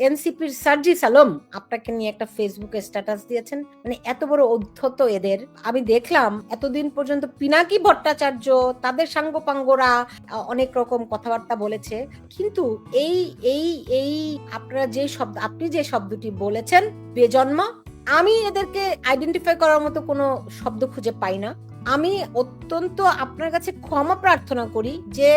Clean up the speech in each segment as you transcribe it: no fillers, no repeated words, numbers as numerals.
এনসিপির সার্জিস আলম আপনাকে নিয়ে একটা ফেসবুকে স্ট্যাটাস দিয়েছেন। মানে এত বড় অধ্যত এদের। আমি দেখলাম এতদিন পর্যন্ত পিনাকি ভট্টাচার্য তাদের সাঙ্গপাঙ্গরা অনেক রকম কথাবার্তা বলেছে, কিন্তু এই এই এই আপনি যে শব্দটি বলেছেন বেজন্মা, আমি এদেরকে আইডেন্টিফাই করার মতো কোনো শব্দ খুঁজে পাই না। আমি অত্যন্ত আপনার কাছে ক্ষমা প্রার্থনা করি যে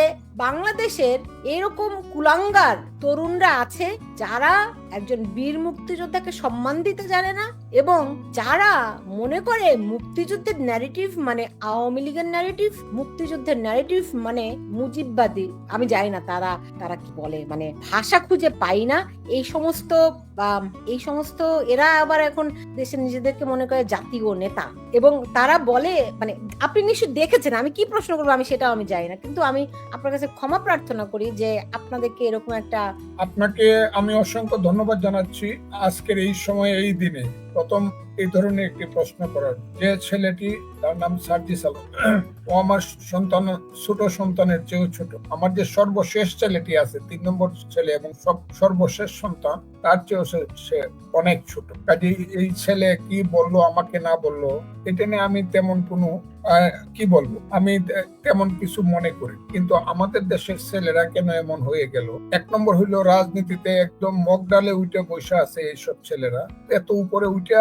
বাংলাদেশের এরকম কুলাঙ্গার তরুণরা আছে যারা একজন বীর মুক্তিযোদ্ধাকে সম্মান দিতে জানে না, এবং যারা মনে করে মুক্তিযুদ্ধের ন্যারেটিভ মানে আওয়ামী লীগের ন্যারেটিভ, মুক্তিযুদ্ধের ন্যারেটিভ মানে মুজিববাদী। আমি জানি না তারা তারা কি বলে, মানে ভাষা খুঁজে পাই না। এই সমস্ত এরা আবার এখন দেশে নিজেদেরকে মনে করে জাতীয় নেতা, এবং তারা বলে, মানে আপনি নিশ্চয়ই দেখেছেন, আমি কি প্রশ্ন করবো আমি সেটাও আমি জানি না, কিন্তু আমি আপনার কাছে ক্ষমা প্রার্থনা করি যে আপনাদেরকে এরকম একটা। আপনাকে আমি অসংখ্য ধন্যবাদ জানাচ্ছি আজকের এই সময় এই দিনে প্রথম এই ধরনের একটি প্রশ্ন করার। যে ছেলেটি, তার নাম সার্জিস আলম, ও আমার সন্তান, ছোট সন্তানের চেয়েও ছোট। আমার যে সর্বশেষ ছেলেটি আছে, 3 নম্বর ছেলে এবং সর্বশেষ সন্তান, তার চেয়েও সে অনেক ছোট। কাজে এই ছেলে কি বললো আমাকে না বললো এটা নিয়ে আমি তেমন কোনো কি বলবো, আমি তেমন কিছু মনে করি। কিন্তু আমাদের দেশের ছেলেরা কেন এমন হয়ে গেল? 1 নম্বর হইলো রাজনীতিতে একদম মগডালে উঠে বসে আছে এইসব ছেলেরা। এত উপরে উঠে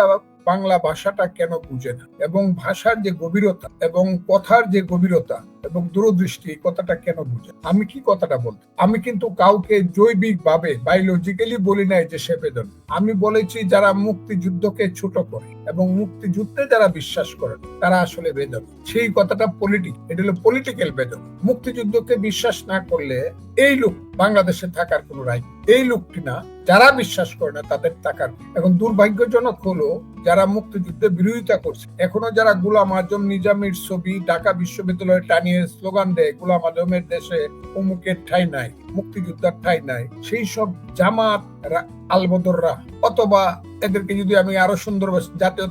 বাংলা ভাষাটা কেন বুঝে না, এবং ভাষার যে গভীরতা এবং কথার যে গভীরতা এবং দূরদৃষ্টি, এই কথাটা কেন বুঝে। আমি কি কথাটা বলতে, আমি কিন্তু কাউকে জৈবিক ভাবে বায়োলজিক্যালি বলি নাই যে সে বেদন। আমি বলেছি যারা মুক্তিযুদ্ধকে ছোট করে এবং মুক্তিযুদ্ধে যারা বিশ্বাস করে তারা আসলে বেদন। সেই কথাটা এটা হলো পলিটিক্যাল বেদন। মুক্তিযুদ্ধকে বিশ্বাস না করলে এই লোক বাংলাদেশে থাকার কোনো রাইট, এই লোকটি না, যারা বিশ্বাস করে না তাদের থাকার। এখন দুর্ভাগ্যজনক হলো যারা মুক্তিযুদ্ধে বিরোধিতা করছে, এখনো যারা গোলাম আজম নিজামীর ছবি ঢাকা বিশ্ববিদ্যালয়ে টানিয়ে স্লোগান দেয়, গোলাম আজমের দেশে অমুকের ঠাই নাই, মুক্তিযোদ্ধার ঠাই নাই, সেই সব জামাত আলবদররা, অথবা এদেরকে যদি আমি আরো সুন্দর জাতীয়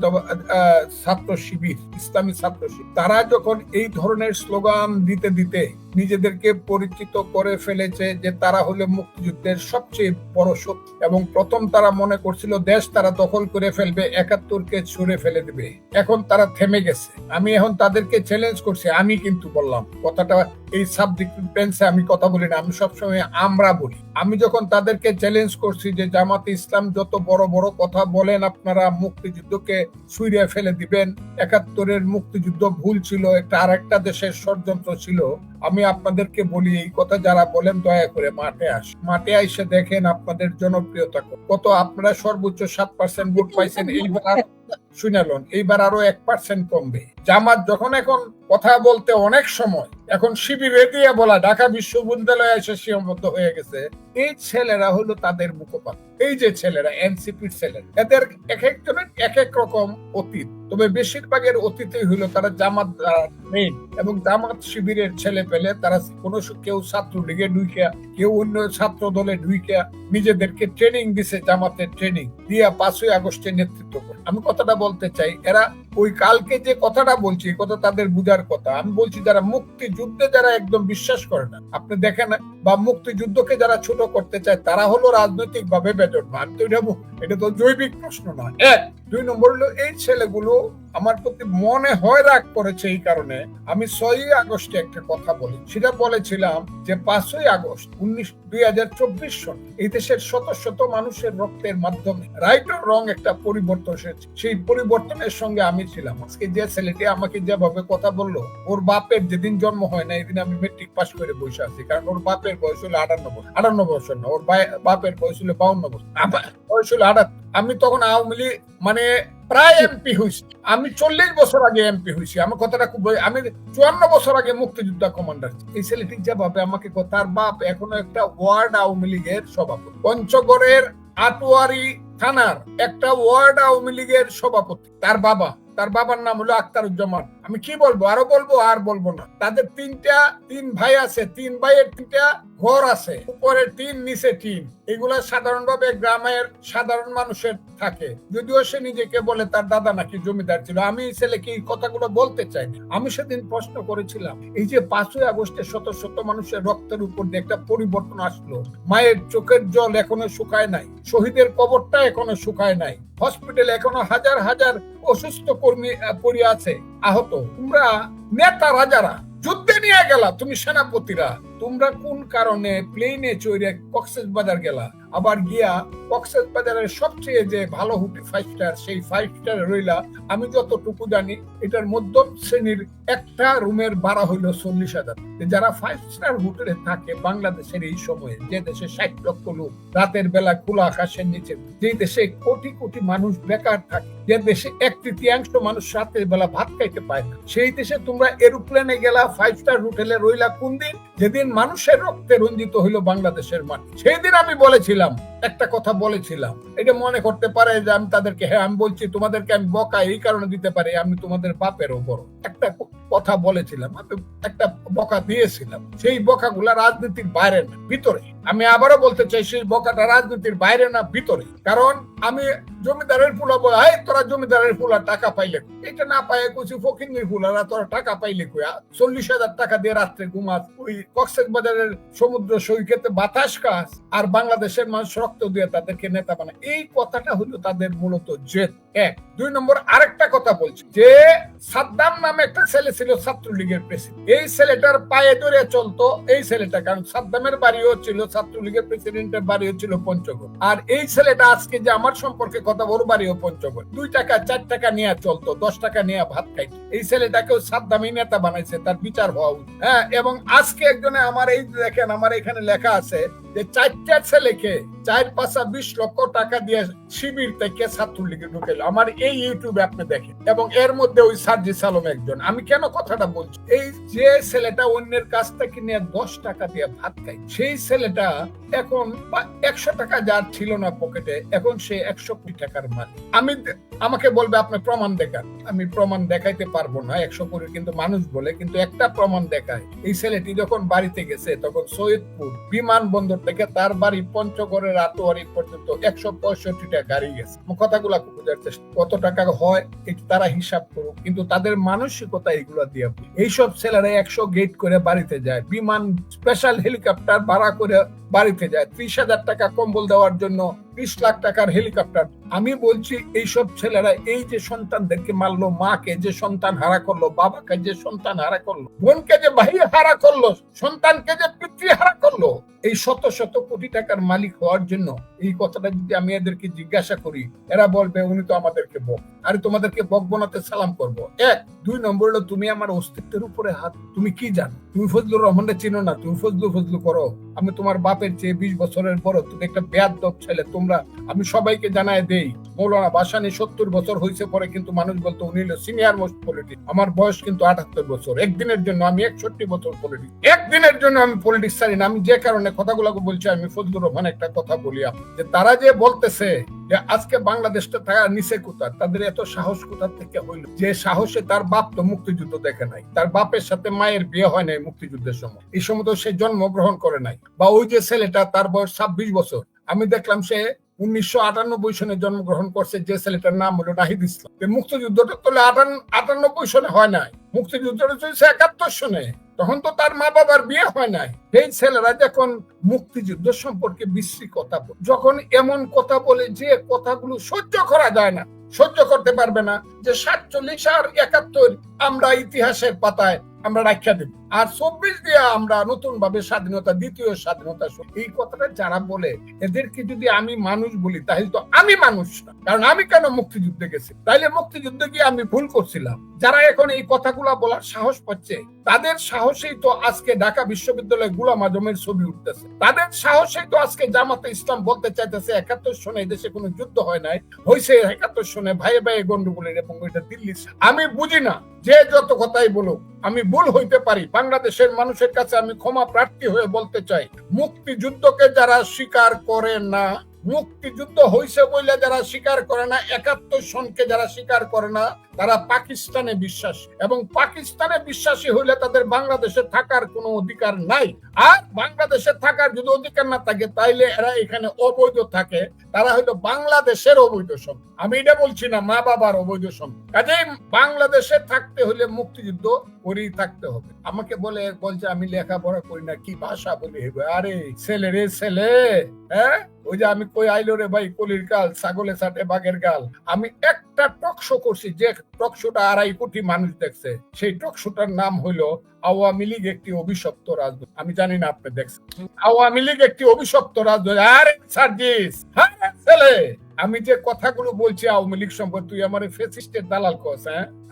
ছাত্র শিবির, ইসলামী ছাত্র শিবির, তারা যখন এই ধরনের স্লোগান দিতে দিতে নিজেদেরকে পরিচিত করে ফেলেছে যে তারা হলো মুক্তিযুদ্ধের সবচেয়ে বড় শক্তি, এবং প্রথম তারা মনে করছিল দেশ তারা দখল করে ফেলবে, 71কে ছুঁড়ে ফেলে দিবে। এখন তারা থেমে গেছে। আমি এখন তাদেরকে চ্যালেঞ্জ করছি। আমি কিন্তু বললাম কথাটা, এই সাবজেক্ট টেন্সে আমি কথা বলি না, আমি সবসময় আমরা বলি। আমি যখন তাদেরকে চ্যালেঞ্জ করছি যে জামাতে ইসলাম যত বড় বড় কথা বলেন, আপনারা মুক্তিযুদ্ধকে ছুঁড়ে ফেলে দিবেন, 71-এর মুক্তিযুদ্ধ ভুল ছিল, একটা আরেকটা দেশের ষড়যন্ত্র ছিল, আমি আপনাদেরকে বলি এই কথা যারা বলেন দয়া করে মাঠে এসে দেখেন আপনাদের জনপ্রিয়তা কত। আপনারা সর্বোচ্চ 7% ভোট পাইছেন, এইবার শুনালেন, এইবার আরো 1% কমবে। জামাত যখন এখন কথা বলতে অনেক সময় এখন শিবিরে দিয়ে বলা, ঢাকা বিশ্ববিদ্যালয়ে এসে সীমাবদ্ধ হয়ে গেছে, এই ছেলেরা হলো তাদের মুখপাত্র। এই যে ছেলেরা এনসিপির ছেলেরা, এদের এক একজনের এক এক রকম অতীত, তবে বেশিরভাগের অতীতই হলো তারা জামাত নেই, এবং জামাত শিবিরের ছেলে পেলে তারা কেউ ছাত্রলীগে ঢুইকা, কেউ অন্য ছাত্র দলে ঢুইকা নিজেদেরকে ট্রেনিং দিছে, জামাতের ট্রেনিং দিয়া 5ই আগস্টে নেতৃত্ব করে। আমি কথাটা বলতে চাই, এরা ওই কালকে যে কথাটা বলছি, এই কথা তাদের বুঝার কথা। আমি বলছি যারা মুক্তিযুদ্ধে যারা একদম বিশ্বাস করে না, আপনি দেখেন, বা মুক্তিযুদ্ধকে যারা ছোট করতে চায়, তারা হলো রাজনৈতিক ভাবে বেজট। এটা তো জৈবিক প্রশ্ন নয়। 1, 2 নম্বর হলো এই ছেলেগুলো আমার প্রতি মনে হয় রাগ করেছে। এই কারণে আমি 6ই আগস্টে একটা কথা বলি, সেটা বলেছিলাম যে 5ই আগস্ট 2024 সন এই দেশের শত শত মানুষের রক্তের মাধ্যমে রাইট ও রং একটা পরিবর্তন এসেছে। সেই পরিবর্তনের সঙ্গে আমি ছিলাম। আজকে যে ছেলেটি আমাকে যেভাবে কথা বললো, ওর বাপের যেদিন জন্ম হয় না, এদিন আমি মেট্রিক পাস করে বসে আছি, কারণ ওর বাপের বয়স হলো 58 বছর না, ওর বাপের বয়স হলো 52 বছর, আমার বয়স হলো 58। আমি তখন আওয়ামী লীগ মানে প্রায় এমপি হয়েছি। আমি 40 বছর আগে এমপি হয়েছি। আমার কথাটা খুব, আমি 54 বছর আগে মুক্তিযোদ্ধা কমান্ডার। এই ছেলেটি যেভাবে আমাকে, তার বাপ এখনো একটা ওয়ার্ড আওয়ামী লীগের সভাপতি, পঞ্চগড়ের আটোয়ারি থানার একটা ওয়ার্ড আওয়ামী লীগের সভাপতি। তার বাবার নাম হলো আখতারুজ্জামান। আমি কি বলবো, আরো বলবো আর বলবো না। তাদের তিন ভাই আছে, 3 ভাইয়ের 3টা ঘর আছে, উপরে টিন নিচে টিন। এগুলা সাধারণভাবে গ্রামের সাধারণ মানুষের থাকে, যদিও সে নিজেকে বলে তার দাদা নাকি জমিদার ছিল। আমি ছেলেকে এই কথাগুলো বলতে চাই না। আমি সেদিন প্রশ্ন করেছিলাম, এই যে 5ই আগস্টে শত শত মানুষের রক্তের উপর দিয়ে একটা পরিবর্তন আসলো, মায়ের চোখের জল এখনো শুকায় নাই, শহীদের কবরটা এখনো শুকায় নাই, হসপিটালে এখনো হাজার হাজার অসুস্থ কর্মী পড়ে আছে, আহত। তোমরা নেতারা যারা যুদ্ধে নিয়ে গেলা, তুমি সেনাপতিরা, তোমরা কোন কারণে প্লেনে চড়ে কক্সবাজার গেলা, আবার গিয়া কক্সবাজারের সবচেয়ে যে ভালো হোটেল 5 স্টার, সেই 5 স্টারে রইলা? আমি যতটুকু জানি এটার মধ্যম শ্রেণীর একটা রুমের ভাড়া হইল 40,000। যারা 5 স্টার হোটেলে থাকে বাংলাদেশের এই সময়ে, যে দেশে 60 লক্ষ লোক রাতের বেলা খোলা আকাশের নিচে, যে দেশে কোটি কোটি মানুষ বেকার থাকে, যে দেশে 1/3 মানুষ রাতের বেলা ভাত খাইতে পায় না, সেই দেশে তোমরা এরোপ্লেনে গেলা, 5 স্টার হোটেলে রইলা কোন দিন? যেদিন মানুষের রক্তে রঞ্জিত হইল বাংলাদেশের মাটি। সেই দিন আমি বলেছিলাম, একটা কথা বলেছিলাম, এটা মনে করতে পারে যে আমি তাদেরকে, হ্যাঁ আমি বলছি তোমাদেরকে আমি বকা এই কারণে দিতে পারি, আমি তোমাদের বাপের ওপর একটা কথা বলেছিলাম, আমি একটা বকা দিয়েছিলাম। সেই বকাগুলা রাজনীতির বাইরে না, ভিতরে। আমি আবারও বলতে চাই, সেই বকাটা রাজনীতির বাইরে না, ভিতরে। কারণ আমি জমিদারের ফুলা বলে, এই তোরা জমিদারের ফুলা টাকা পাইলে, এটা না পাই কিছু ফকিন্নির ফুলারা তোরা টাকা পাইলে কইয়া 40,000 টাকা দিয়ে রাত্রে ঘুমাস, ওই কক্সবাজারের সমুদ্র সৈকতে বাতাস খাস, আর বাংলাদেশের মানুষ রক্ত দিয়ে তাদেরকে নেতা বানায়। এই কথাটা হলো তাদের মূলত জেদ। 1 2 নম্বর আরেকটা কথা বলছি, যে সাদ্দাম নামে একটা ছেলে ছিল ছাত্রলীগের প্রেসিডেন্ট। এই ছেলেটার পায়ে ধরে চলতো এই ছেলেটা, কারণ সাদ্দামের বাড়িও ছিল, ছাত্রলীগের প্রেসিডেন্টের বাড়িও ছিল পঞ্চগড়। আর এই ছেলেটা আজকে যে আমার সম্পর্কে কথা, ওর বাড়িও পঞ্চগড়। 2 টাকা 4 টাকা নিয়ে চলতো, 10 টাকা নিয়ে ভাত খাইতো। এই ছেলেটাকেও সাদ্দামই নেতা বানাইছে, তার বিচার হওয়া উচিত। হ্যাঁ, এবং আজকে একজনে আমার এই দেখেন, আমার এখানে লেখা আছে যে 4টা ছেলেকে 4-5-20 লক্ষ টাকা দিয়ে শিবির থেকে ছাত্রলীগে ঢুকেল। আমার এই ইউটিউবে আপনি দেখেন, এবং এর মধ্যে ওই সার্জিস আলম একজন। আমি কেন কথাটা বলছি, এই যে ছেলেটা অন্যের কাছ থেকে নিয়ে 10 টাকা দিয়ে ভাত খায়, সেই ছেলেটা এখন 100 টাকা যার ছিল না পকেটে, এখন সে 100 কোটি টাকার মালিক। আমাকে বলবে আপনি প্রমাণ দেখান, আমি প্রমাণ দেখাইতে পারবো না 100 কোটি, কিন্তু মানুষ বলে, কিন্তু একটা প্রমাণ দেখায়। এই ছেলেটি যখন বাড়িতে গেছে, তখন সৈয়দপুর বিমানবন্দর থেকে তার বাড়ি পঞ্চগড়ের আটোয়ারি পর্যন্ত 165টা গাড়ি গেছে। কথাগুলা বুঝার চেষ্টা, কত টাকা হয় তারা হিসাব করুক, কিন্তু তাদের মানসিকতা এগুলা দিয়ে। এইসব ছেলেরা 100 গেট করে বাড়িতে যায়, বিমান স্পেশাল হেলিকপ্টার ভাড়া করে বাড়িতে যায়, 30,000 টাকা কম্বল দেওয়ার জন্য 30 লাখ টাকার হেলিকপ্টার। আমি বলছি এইসব ছেলেরা এই যে সন্তানদেরকে মারলো, মাকে যে সন্তান হারা করলো, বাবাকে যে সন্তান হারা করলো, বোনকে যে ভাই হারা করলো, সন্তানকে যে পিতৃ হারা করলো, এই শত শত কোটি টাকার মালিক হওয়ার জন্য, এই কথাটা যদি আমি এদেরকে জিজ্ঞাসা করি, এরা বলবে উনি তো আমাদেরকে বক। আরে তোমাদেরকে বক বোনাতে সালাম করবো। 1 2 নম্বর হলো, তুমি আমার অস্তিত্বের উপরে হাত, তুমি কি জানো? তুমি ফজলুর রহমানকে চিনো না, তুমি ফজলু করো। আমি তোমার বাপের চেয়ে 20 বছরের বড়, তুমি একটা বেয়াদব ছেলে। আমি সবাইকে জানায় দেই, মৌলানা ভাসানী 70 বছর হয়েছে পরে কিন্তু মানুষ বলতো উনি হলো সিনিয়র মোস্ট পলিটিক্স। আমার বয়স কিন্তু 78 বছর। একদিনের জন্য আমি 61 বছর পলিটিক্স, একদিনের জন্য আমি পলিটিক্স ছাড়ি না। আমি যে কারণে কথাগুলো বলছি, আমি ফজলুর রহমান একটা কথা বলি, যে তারা যে বলতেছে যে আজকে বাংলাদেশটা তারা নিচে কোথায়, তাদের এত সাহস কোথা থেকে হইল? যে সাহসে তার বাপ তো মুক্তিযুদ্ধ দেখে নাই, তার বাপের সাথে মায়ের বিয়ে হয় নাই মুক্তিযুদ্ধের সময়, এই সময় তো সে জন্মগ্রহণ করে নাই। বা ওই যে ছেলেটা, তার বয়স 26 বছর, আমি দেখলাম সে 1998 সনে জন্মগ্রহণ করছে, যে ছেলেটার নাম হলো নাহিদ ইসলাম। মুক্তিযুদ্ধটা তো 98 সনে হয় নাই, মুক্তিযুদ্ধটা চলছে 71 সনে। তখন তো তার মা বাবার বিয়ে হয় নাই। এই ছেলেরা যখন মুক্তিযুদ্ধ সম্পর্কে বিশ্রী কথা বলে, যখন এমন কথা বলে যে কথাগুলো সহ্য করা যায় না, সহ্য করতে পারবে না, যে 47 আর 71 আমরা ইতিহাসের পাতায় আমরা রাখিয়া দেব, আর 24 দিয়ে আমরা নতুন ভাবে স্বাধীনতা, দ্বিতীয় স্বাধীনতা। এই কথাটা যারা বলে, এদেরকে যদি আমি মানুষ বলি, তাহলে তো আমি মানুষ না। কারণ আমি কেন মুক্তিযুদ্ধে গেছি? তাইলে মুক্তিযুদ্ধে গিয়ে আমি ভুল করছিলাম। যারা এখন এই কথাগুলা বলার সাহস পাচ্ছে, তাদের সাহসেই তো আজকে ঢাকা বিশ্ববিদ্যালয়ে গোলাম আজমের ছবি উঠতেছে। তাদের সাহসেই তো আজকে জামাতে ইসলাম বলতে চাইতেছে 71 সনে দেশে কোনো যুদ্ধ হয় নাই, হয়েছে 71 সনে ভাইয়ে ভাইয়ে গন্ডগোলের, এবং ওইটা দিল্লি। আমি বুঝি না, যে যত কথাই বলুক, আমি ভুল হইতে পারি। বাংলাদেশের মানুষের কাছে আমি ক্ষমা প্রার্থী হয়ে বলতে চাই, মুক্তিযুদ্ধকে যারা স্বীকার করে না, মুক্তিযুদ্ধ হয়েছে বলে যারা স্বীকার করে না, 71 সনকে যারা স্বীকার করে না, তারা পাকিস্তানে বিশ্বাসী, এবং পাকিস্তানে বিশ্বাসী হইলে তাদের বাংলাদেশে থাকার কোনো অধিকার নাই। আর বাংলাদেশে থাকার যদি অধিকার না থাকে তাইলে এরা এখানে অবৈধ থাকে, তারা হয়তো বাংলাদেশের অবৈধ সম্পদ। আমি এটা বলছি না মা বাবার অবৈধ সম্পদ। কাজেই বাংলাদেশে থাকতে হলে মুক্তিযুদ্ধ করেই থাকতে হবে। আমাকে বলছে আমি লেখাপড়া করি না, কি ভাষা বলি। আরে ছেলে রে ছেলে, হ্যাঁ ওই যে আমি কই আইলো রে ভাই কলির কাল, ছাগলে ছাটে বাঘের গাল। আমি একটা টক শো করছি, যে টক শোটা 2.5 কোটি মানুষ দেখছে। সেই টক শোটার নাম হইলো আওয়ামী লীগ একটি অভিশপ্ত রাজনীতি। আমি জানি না আপনি দেখছেন। আওয়ামী লীগ একটি অভিশপ্ত রাজনীতি। আরে সার্জিস, হ্যাঁ ছেলে, আমি যে কথাগুলো বলছি আওয়ামী লীগ সম্পর্কে, তুই আমার ফেসিস্টের দালাল কস?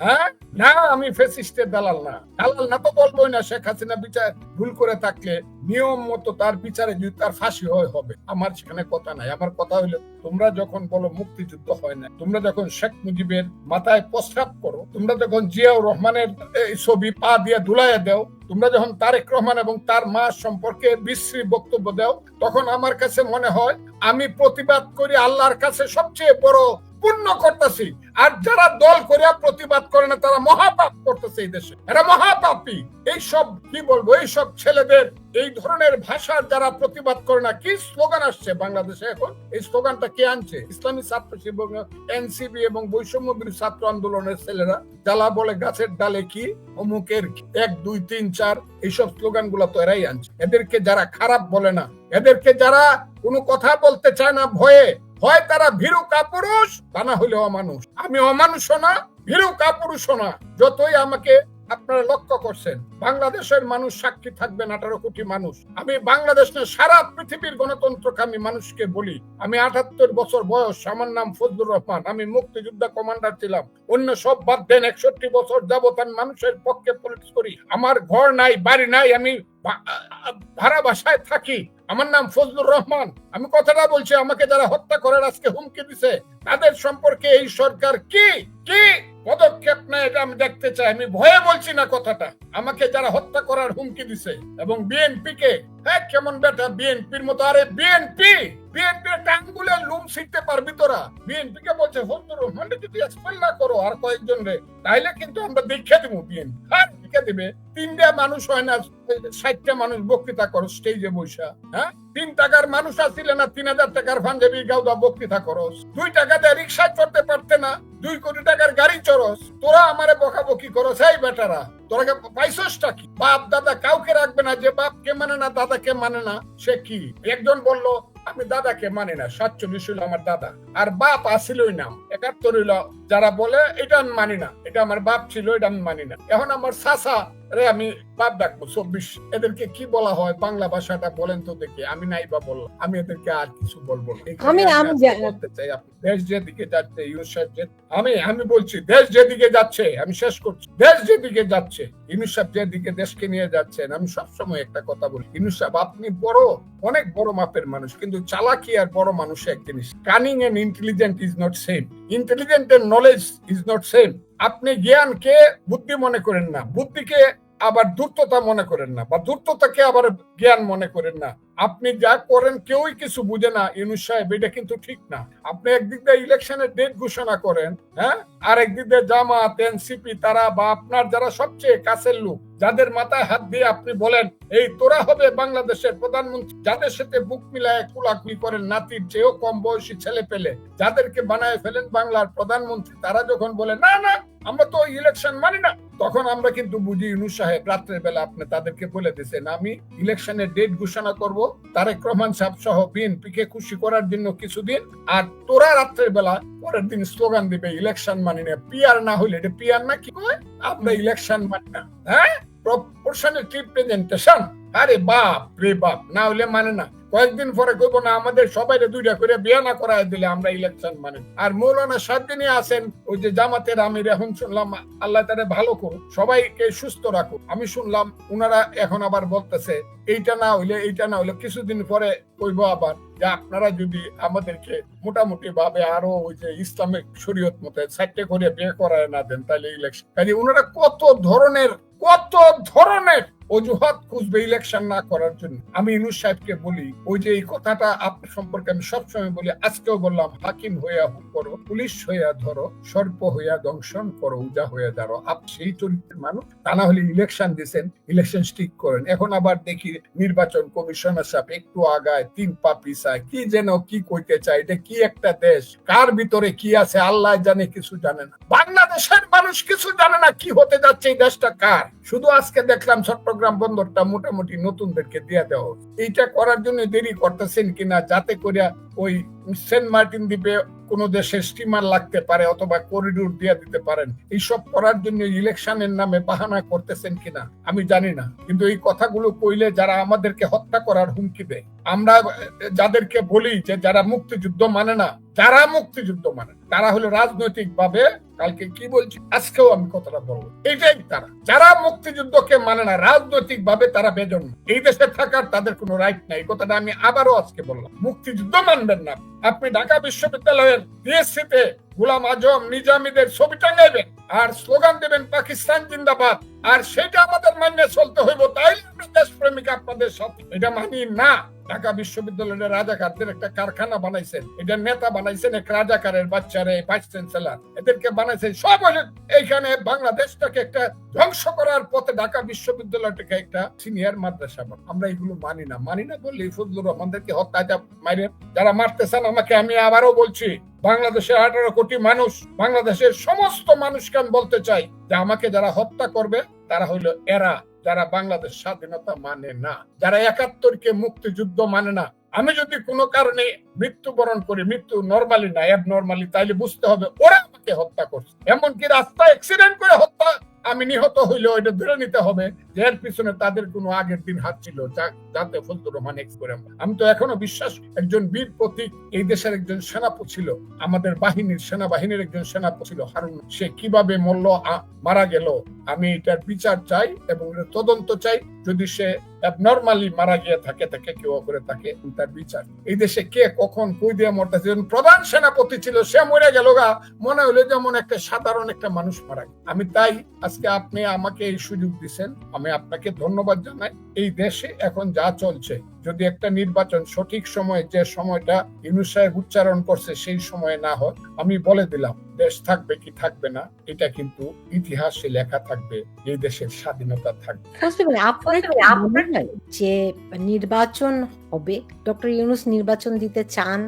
হ্যাঁ না, আমি ফেসিস্টের দালাল না। দালাল না তো বলবোই না। শেখ হাসিনা বিচার ভুল করে থাকলে নিয়ম মতো তার বিচারে যদি তার ফাঁসি হবে, আমার সেখানে কথা নাই। আমার কথা হইলো, তোমরা যখন বলো মুক্তিযুদ্ধ হয় না, তোমরা যখন শেখ মুজিবের মাথায় প্রস্রাব করো, তোমরা যখন জিয়াউর রহমানের ছবি পা দিয়ে ধুলাইয়া দাও, তোমরা যখন তারেক রহমান এবং তার মা সম্পর্কে বিশ্রী বক্তব্য দাও, তখন আমার কাছে মনে হয় আমি প্রতিবাদ করি আল্লাহর কাছে সবচেয়ে বড় পুণ্য করতেছি। আর যারা দল করিয়া প্রতিবাদ করে না, তারা মহাপাপ করতেছে এই দেশে। এরা মহাপাপী। এইসব কি বলবো, এইসব ছেলেদের এই ধরনের ভাষার যারা প্রতিবাদ করে না। কি স্লোগান আসছে বাংলাদেশে এখন? এই স্লোগানটা কে আনছে? ইসলামী ছাত্র শিবির, এনসিপি এবং বৈষম্য বিরোধী ছাত্র আন্দোলনের ছেলেরা। যারা বলে গাছের ডালে কি, অমুকের 1 2 3 4, এইসব স্লোগান গুলা তো এরাই আনছে। এদেরকে যারা খারাপ বলে না, এদেরকে যারা কোনো কথা বলতে চায় না ভয়ে, হয় তারা ভীরু কাপুরুষ, তা না হইলে অমানুষ। আমি অমানুষও না, ভীরু কাপুরুষও না। যতই আমাকে আপনারা লক্ষ্য করছেন, বাংলাদেশের মানুষ সাক্ষী থাকবেন, 18 কোটি মানুষ। আমি বাংলাদেশ না, সারা পৃথিবীর গণতন্ত্রকামী মানুষকে বলি, আমি 78 বছর বয়স, আমার নাম ফজলুর রহমান, আমি মুক্তিযোদ্ধা কমান্ডার ছিলাম। অন্য সব বাদ দেন, 61 বছর যাবত আমি মানুষের পক্ষে পলিটিক্স করি। আমার ঘর নাই, বাড়ি নাই, আমি ভাড়া বাসায় থাকি। আমার নাম ফজলুর রহমান। আমি কথাটা বলছি, আমাকে যারা হত্যা করার আজকে হুমকি দিছে, তাদের সম্পর্কে এই সরকার কি কি পদক্ষেপ নেয় এটা আমি দেখতে চাই। আমি ভয়ে বলছি না কথাটা। আমাকে যারা হত্যা করার হুমকি দিছে, এবং বিএনপি কে, হ্যাঁ কেমন বেটা বিএনপির মতো। আরে বিএনপির টাঙ্গুলে লুম শিখতে পারবি তোরা? বিএনপি কে বলছে ফজলুর রহমান যদি এক্সপেল না করো আর কয়েকজন রে, তাইলে কিন্তু আমরা দেখে দিব। বিএনপি আর দেখে দিবে। 3টা মানুষ হয় না, 60টা মানুষ বক্তৃতা করো স্টেজে বৈশা। হ্যাঁ 3 টাকার মানুষ আসলে না, 3000 টাকার পাঞ্জাবি গাউদা বক্তৃতা করস। 2 টাকাতে রিক্সা চড়তে পারতে না, 2 কোটি টাকার গাড়ি চড়স। তোরা আমারে বকাবকি করস। এই বেটারা, তোরা পাইছসটা কি? বাপ দাদা কাউকে রাখবে না। যে বাপকে মানে না, দাদাকে মানে না, সে কি? একজন বললো আমি দাদাকে মানে না, 47 হইল আমার দাদা, আর বাপ আসিলই না 71 হইল। যারা বলে এটা আমি মানি না, এটা আমার বাপ ছিল, এটা আমি মানি না। এখন আমার চাচা রে আমি বাপ ডাকবো 24। এদেরকে কি বলা হয় বাংলা ভাষাটা বলেন তো দেখি। আমি নাই বা বললাম, আমি এদেরকে আর কিছু বলবো না। আমি বলতে চাই, দেশ যেদিকে যাচ্ছে, আমি বলছি দেশ যেদিকে যাচ্ছে, আমি শেষ করছি, দেশ যেদিকে যাচ্ছে, ইউনূস সাহেব যেদিকে দেশকে নিয়ে যাচ্ছেন, আমি সবসময় একটা কথা বলি, ইউনূস সাহেব আপনি অনেক বড় মাপের মানুষ, কিন্তু চালাকি আর বড় মানুষ এক জিনিস। Cunning and intelligent is not same. Intelligent and knowledge is not same. আপনি জ্ঞানকে বুদ্ধি মনে করেন না, বুদ্ধিকে আবার ধূর্ততা মনে করেন না, বা ধূর্ততাকে আবার জ্ঞান মনে করেন না। আপনি যা করেন কেউই কিছু বুঝে না। ইউনূস সাহেব এটা কিন্তু ঠিক না। আপনি একদিক দিয়ে ইলেকশনের ডেট ঘোষণা করেন, হ্যাঁ, আর একদিক দিয়ে জামাত, এনসিপি, তারা বা আপনার যারা সবচেয়ে কাছের লোক, যাদের মাথায় হাত দিয়ে আপনি বলেন এই তোরা হবে বাংলাদেশের প্রধানমন্ত্রী, যাদের সাথে বুক মিলায় কুলাকুলি করেন, নাতির চেয়েও কম বয়সী ছেলে পেলে যাদেরকে বানায় ফেলেন বাংলার প্রধানমন্ত্রী, তারা যখন বলে না না আমরা তো ইলেকশন মানি না, তখন আমরা কিন্তু বুঝি ইউনূস সাহেব রাত্রের বেলা আপনি তাদেরকে বলে দিয়েছেন আমি ইলেকশনের ডেট ঘোষণা করব, তারেক রহমান সাহেব সহ বিএনপি কে খুশি করার জন্য কিছুদিন, আর তোরা রাত্রের বেলা পরের দিন স্লোগান দিবে ইলেকশন মানি না। পিআর না হইলে এটা পিআর না কি হয়? আমরা ইলেকশন মানি না, হ্যাঁ, প্রপোর্শনাল রিপ্রেজেন্টেশন। আরে বাপ রে বাপ, না হলে মানে না। কয়েকদিন পরে কইব না আমাদের সবাই 2টা করে বিয়ে না করায় দিলে আমরা ইলেকশন মানে। আর মৌলানা সাদ্দিনী আছেন, ওই যে জামাতের আমির, এখন শুনলাম আল্লাহ তারে ভালো করুক, সবাইকে সুস্থ রাখুক। আমি শুনলাম উনারা এখন আবার বলতেছে এইটা না হইলে কিছুদিন পরে কইব আবার যে আপনারা যদি আমাদেরকে মোটামুটি ভাবে আরো ওই যে ইসলামিক শরীয়ত মতে 4টে করে বিয়ে করায় না দেন তাহলে ইলেকশন। কাজে উনারা কত ধরনের অজুহাত খুঁজবে ইলেকশন না করার জন্য। আমি ইউনূস সাহেবকে বলি, ওই যে এই কথাটা আপনার সম্পর্কে আমি সবসময় বলি, আজকেও বললাম, হাকিম হইয়া হুক করো, পুলিশ হইয়া ধরো, সর্প হইয়া দংশন করো, উজা হইয়া দাঁড়ো। আপনি সেই চরিত্রের মানুষ, তা না হলে ইলেকশন দিয়েছেন, ইলেকশন স্টিক করেন। এখন আবার দেখি নির্বাচন কমিশনার সাহেব একটু আগায় 3 পা পিছায়, কি যেন কি কইতে চায়। এটা কি একটা দেশ, কার ভিতরে কি আছে আল্লাহ জানে, কিছু জানে না। বাংলাদেশের মানুষ কিছু জানে না কি হতে যাচ্ছে, এই দেশটা কার। শুধু আজকে দেখলাম চট্টগ্রাম বন্দরটা মোটামুটি নতুনদেরকে দিয়ে দেওয়া। এইটা করার জন্য দেরি করতেছেন কিনা, যাতে করে ওই সেন্ট মার্টিন দ্বীপে কোন দেশের স্টিমার লাগতে পারে অথবা করিডোর দিয়ে দিতে পারেন, এইসব করার জন্য ইলেকশনের নামে বাহানা করতেছেন কিনা আমি জানি না। কিন্তু এই কথাগুলো কইলে যারা আমাদেরকে হত্যা করার হুমকি দেয়, আমরা যাদেরকে বলি যে যারা মুক্তিযুদ্ধ মানে না, যারা মুক্তিযুদ্ধ মানে তারা হলো রাজনৈতিক ভাবে, কালকে কি বলছি আজকেও আমি কথাটা বলবো, এইটাই তারা যারা মুক্তিযুদ্ধকে মানে না, রাজনৈতিক ভাবে তারা বেজন্ম। এই দেশে থাকার তাদের কোনো রাইট নাই। কথাটা আমি আবারও আজকে বললাম, মুক্তিযুদ্ধ মানবেন না, আপনি ঢাকা বিশ্ববিদ্যালয়ের ডিএসসিতে গোলাম আজম নিজামীদের ছবি টাঙাইবেন আর স্লোগান দেবেন পাকিস্তান জিন্দাবাদ, আর সেটা আমাদের মান্য চলতে হইব, তাই আমরা দেশপ্রেমিক আপনাদের সাথে। এটা মানি না। ঢাকা বিশ্ববিদ্যালয়ের রাজাকারদের একটা কারখানা বানাইছেন, এটা নেতা বানাইছেন এক রাজাকারের বাচ্চারে, ভাইস চ্যান্সেলর, এদেরকে বানাইছেন সব এইখানে বাংলাদেশটাকে একটা ধ্বংস করার পথে ঢাকা বিশ্ববিদ্যালয়টাকে একটা সিনিয়র মাদ্রাসা। আমরা এগুলো মানি না। মানি না বললে ফজলুর রহমানদেরকে হত্যা মাইরে যারা মারতেছেন, আমাকে আমি আবারও বলছি, বাংলাদেশের 18 কোটি মানুষ, বাংলাদেশের সমস্ত মানুষকে আমি বলতে চাই যে আমাকে যারা হত্যা করবে তারা হইলো এরা যারা বাংলাদেশ স্বাধীনতা মানে না, যারা 71-কে মুক্তিযুদ্ধ মানে না। আমি যদি কোনো কারণে মৃত্যুবরণ করি, মৃত্যু নরমালি না অ্যাবনরমালি, তাইলে বুঝতে হবে ওরা আমাকে হত্যা করছে। এমনকি রাস্তায় অ্যাক্সিডেন্ট করে হত্যা আমি নিহত হইলেও এটা ধরে নিতে হবে যে এর পিছনে তাদের কোনো আগের দিন হাত ছিল, যাতে ফজলুর রহমান এক্স করে। আমি তো এখনো বিশ্বাস, একজন বীর প্রতীক, এই দেশের একজন সেনাপতি ছিল, আমাদের বাহিনীর সেনাবাহিনীর একজন সেনাপতি ছিল হারুন, সে কিভাবে মারা গেল, আমি এটার বিচার চাই এবং তদন্ত চাই। যদি সে অ্যাবনরমালি মারা গিয়ে থাকে, তাকে কেউ করে থাকে, তার বিচার। এই দেশে কে কখন কই দিয়ে মরতেছে, প্রধান সেনাপতি ছিল, সে মরে গেল গা, মনে হলো যেমন একটা সাধারণ একটা মানুষ মারা গেল। আমি তাই আজকে আপনি আমাকে এই সুযোগ দিচ্ছেন, আমি আপনাকে ধন্যবাদ জানাই। এই দেশে এখন যা চলছে, যদি একটা নির্বাচন সঠিক সময়ে, যে সময়টা ইউনূস সাহেব উচ্চারণ করছে সেই সময়ে না হয়, আমি বলে দিলাম দেশ থাকবে কি থাকবে না, এটা কিন্তু ইতিহাসে লেখা থাকবে, এই দেশের স্বাধীনতা থাকবে। যে নির্বাচন হবে, ডক্টর ইউনূস নির্বাচন দিতে চান?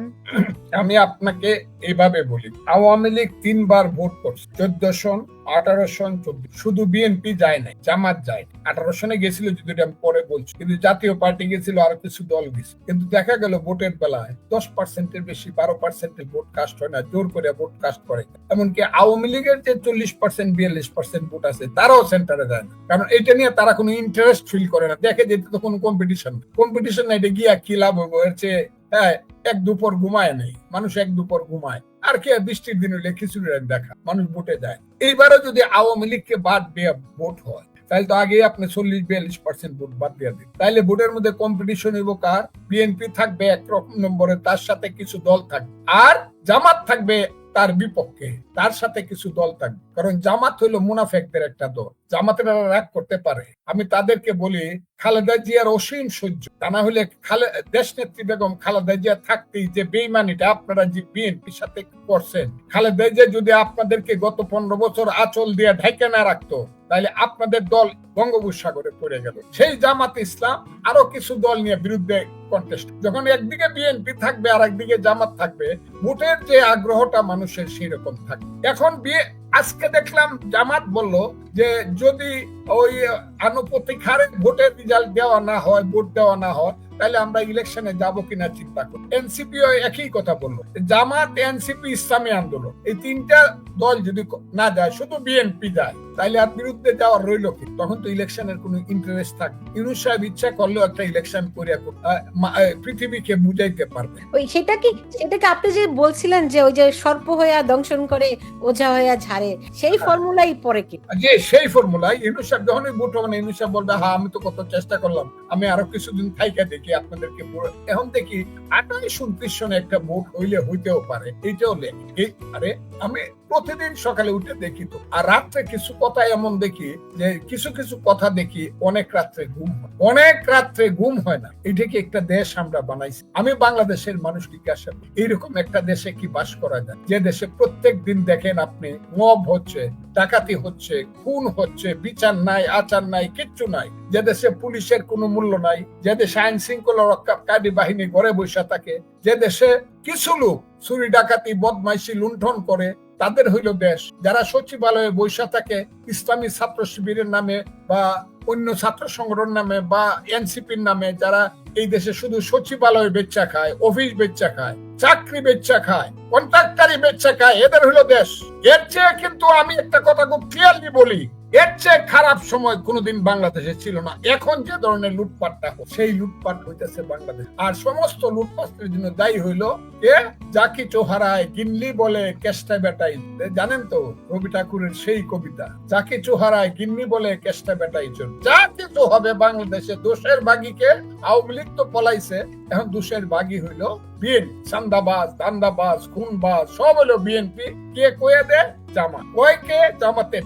আমি আপনাকে এইভাবে বলি, আওয়ামী লীগ 3 বার ভোট করছে, 14 সন, 18 সন, 14। শুধু বিএনপি যায় নাই, জামাত যায়। 18 সনে গেছিল, যদি আমি পরে বলছি, কিন্তু জাতীয় পার্টি গেছিল, আরো কিছু দল গেছে। কিন্তু দেখা গেল ভোটের বেলায় 10%-এর বেশি, 12%-এর ভোট কাস্ট হয় না, জোর করে ভোট কাস্ট করে। এমনকি আওয়ামী লীগের যে 40%, 42% ভোট আছে, তারাও সেন্টারে যায় না, কারণ এটা নিয়ে তারা কোনো ইন্টারেস্ট ফিল করে না। দেখে যেতে তো কোনো কম্পিটিশন নাই, এটা গিয়া কি লাভ হইব, এর চেয়ে এক দুপুর ঘুমায় নেই মানুষ, এক দুপুর ঘুমায়, আর কি বৃষ্টির দিন হইলে খিচুড়ি দেখা মানুষ ভোটে যায়। এইবারও যদি আওয়ামী লীগকে বাদ দিয়ে ভোট হয়, তাহলে তো আগে আপনি 40-42% ভোট বাদ দিয়ে দিন, তাইলে ভোটের মধ্যে কম্পিটিশন হইব কার? বিএনপি থাকবে 1 নম্বরে, তার সাথে কিছু দল থাকবে, আর জামাত থাকবে তার বিপক্ষে, তার সাথে কিছু দল থাকবে। কারণ জামাত হইলো মুনাফেকদের একটা দল, জামাতেরা রাগ করতে পারে। আমি তাদেরকে বলি, খালেদা জিয়ার অসীম সহ্য, তা না হলে দেশ নেত্রী বেগম খালেদা জিয়া থাকতেই যে বেইমানিটা আপনারা যে বিএনপির সাথে করছেন, খালেদা জিয়া যদি আপনাদেরকে গত 15 বছর আঁচল দিয়ে ঢেকে না রাখতো, তাহলে আপনাদের দল বঙ্গোপসাগরে পড়ে গেল। সেই জামাত ইসলাম আরো কিছু দল নিয়ে বিরুদ্ধে কন্টেস্ট, যখন একদিকে বিএনপি থাকবে আর একদিকে জামাত থাকবে, ভোটের যে আগ্রহটা মানুষের সেই রকম থাকবে। এখন আজকে দেখলাম জামাত বলল যে যদি ওই আনুপাতিক হারে ভোটের রেজাল্ট দেওয়া না হয়, ভোট দেওয়া না হয়, তাহলে আমরা ইলেকশনে যাব কিনা চিন্তা করি। এনসিপিও একই কথা বললো, জামাত, এনসিপি, ইসলামী আন্দোলন, এই 3টা দল যদি না যায়, শুধু বিএনপি যায়, তাহলে আর বিরুদ্ধে যাওয়ার রইল কি? তখন তো ইলেকশনের কোনো ইন্টারেস্ট থাকবে। ইউনূস সাহেব ইচ্ছা করলেও একটা ইলেকশন করিয়া পৃথিবীকে বুঝাইতে পারবে। ওই সেটাকে আপনি যে বলছিলেন যে ওই যে সর্প হইয়া দংশন করে, ওঝা হইয়া ঝাড়ে, সেই ফর্মুলাই পরে কি? যে সেই ফর্মুলাই ইউনূস সাহেব যখনই ভোট হবে, ইউনূস সাহেব বলবে, হ্যাঁ আমি তো কত চেষ্টা করলাম, আমি আরো কিছুদিন থাইকা দেখি আপনাদেরকে। এখন দেখি 28-29 সনে একটা ভোট হইলে হইতেও পারে, এইটাও লেখে। আরে আমি প্রতিদিন সকালে উঠে দেখি তো। আর রাত্রে কিছু কথা এমন দেখি যে কিছু কিছু কথা দেখি অনেক রাত্রে ঘুম হয়, অনেক রাত্রে ঘুম হয় না। এটা কি একটা দেশ আমরা বানাইছি? আমি বাংলাদেশের মানুষ জিজ্ঞাসা করি, এইরকম একটা দেশে কি বাস করা যায়, যে দেশে প্রত্যেক দিন দেখেন আপনি মব হচ্ছে, ডাকাতি হচ্ছে, খুন হচ্ছে, বিচার নাই, আচার নাই, কিচ্ছু নাই, যে দেশে পুলিশের কোনো মূল্য নাই, যে দেশে আইন শৃঙ্খলা রক্ষাকারী বাহিনী ঘরে বসে থাকে, যে দেশে কিছু লোক চুরি ডাকাতি বদমাইশি লুণ্ঠন করে, তাদের হইল দেশ। যারা সচিবালয়ে বসে থাকে ইসলামী ছাত্র শিবিরের নামে বা অন্য ছাত্র সংগঠনের নামে বা এনসিপির নামে, যারা এই দেশে শুধু সচিবালয় বেচা খায়, অফিস বেচা খায়, চাকরি বেচা খায়, কন্ট্রাক্টারি বেচা খায়, এদের হলো দেশ। এর চেয়ে কিন্তু আমি একটা কথা খুব ক্লিয়ারলি বলি, এর চেয়ে খারাপ সময় কোনোদিন বাংলাদেশে ছিল না। এখন যে ধরনের লুটপাটটা সেই লুটপাট হইতেছে বাংলাদেশ। আর সমস্ত লুটপাটের জন্য দায়ী হইল কে? জাকি চোহারায় গিন্নি বলে কেষ্টা বেটাই। জানেন তো রবি ঠাকুরের সেই কবিতা, জাকি চোহারায় গিন্নি বলে কেষ্টা বেটাই। যা কিছু হবে বাংলাদেশে দোষের বাগিকে, আওয়ামী লীগ তো পলাইছে, এখন দোষের বাগি হইল বিএনপি। চান্দাবাজ, দান্দাবাজ, খুনবাজ সব হলো বিএনপি। কে কয়ে দেয়? জামাত। কয়কে? জামাতের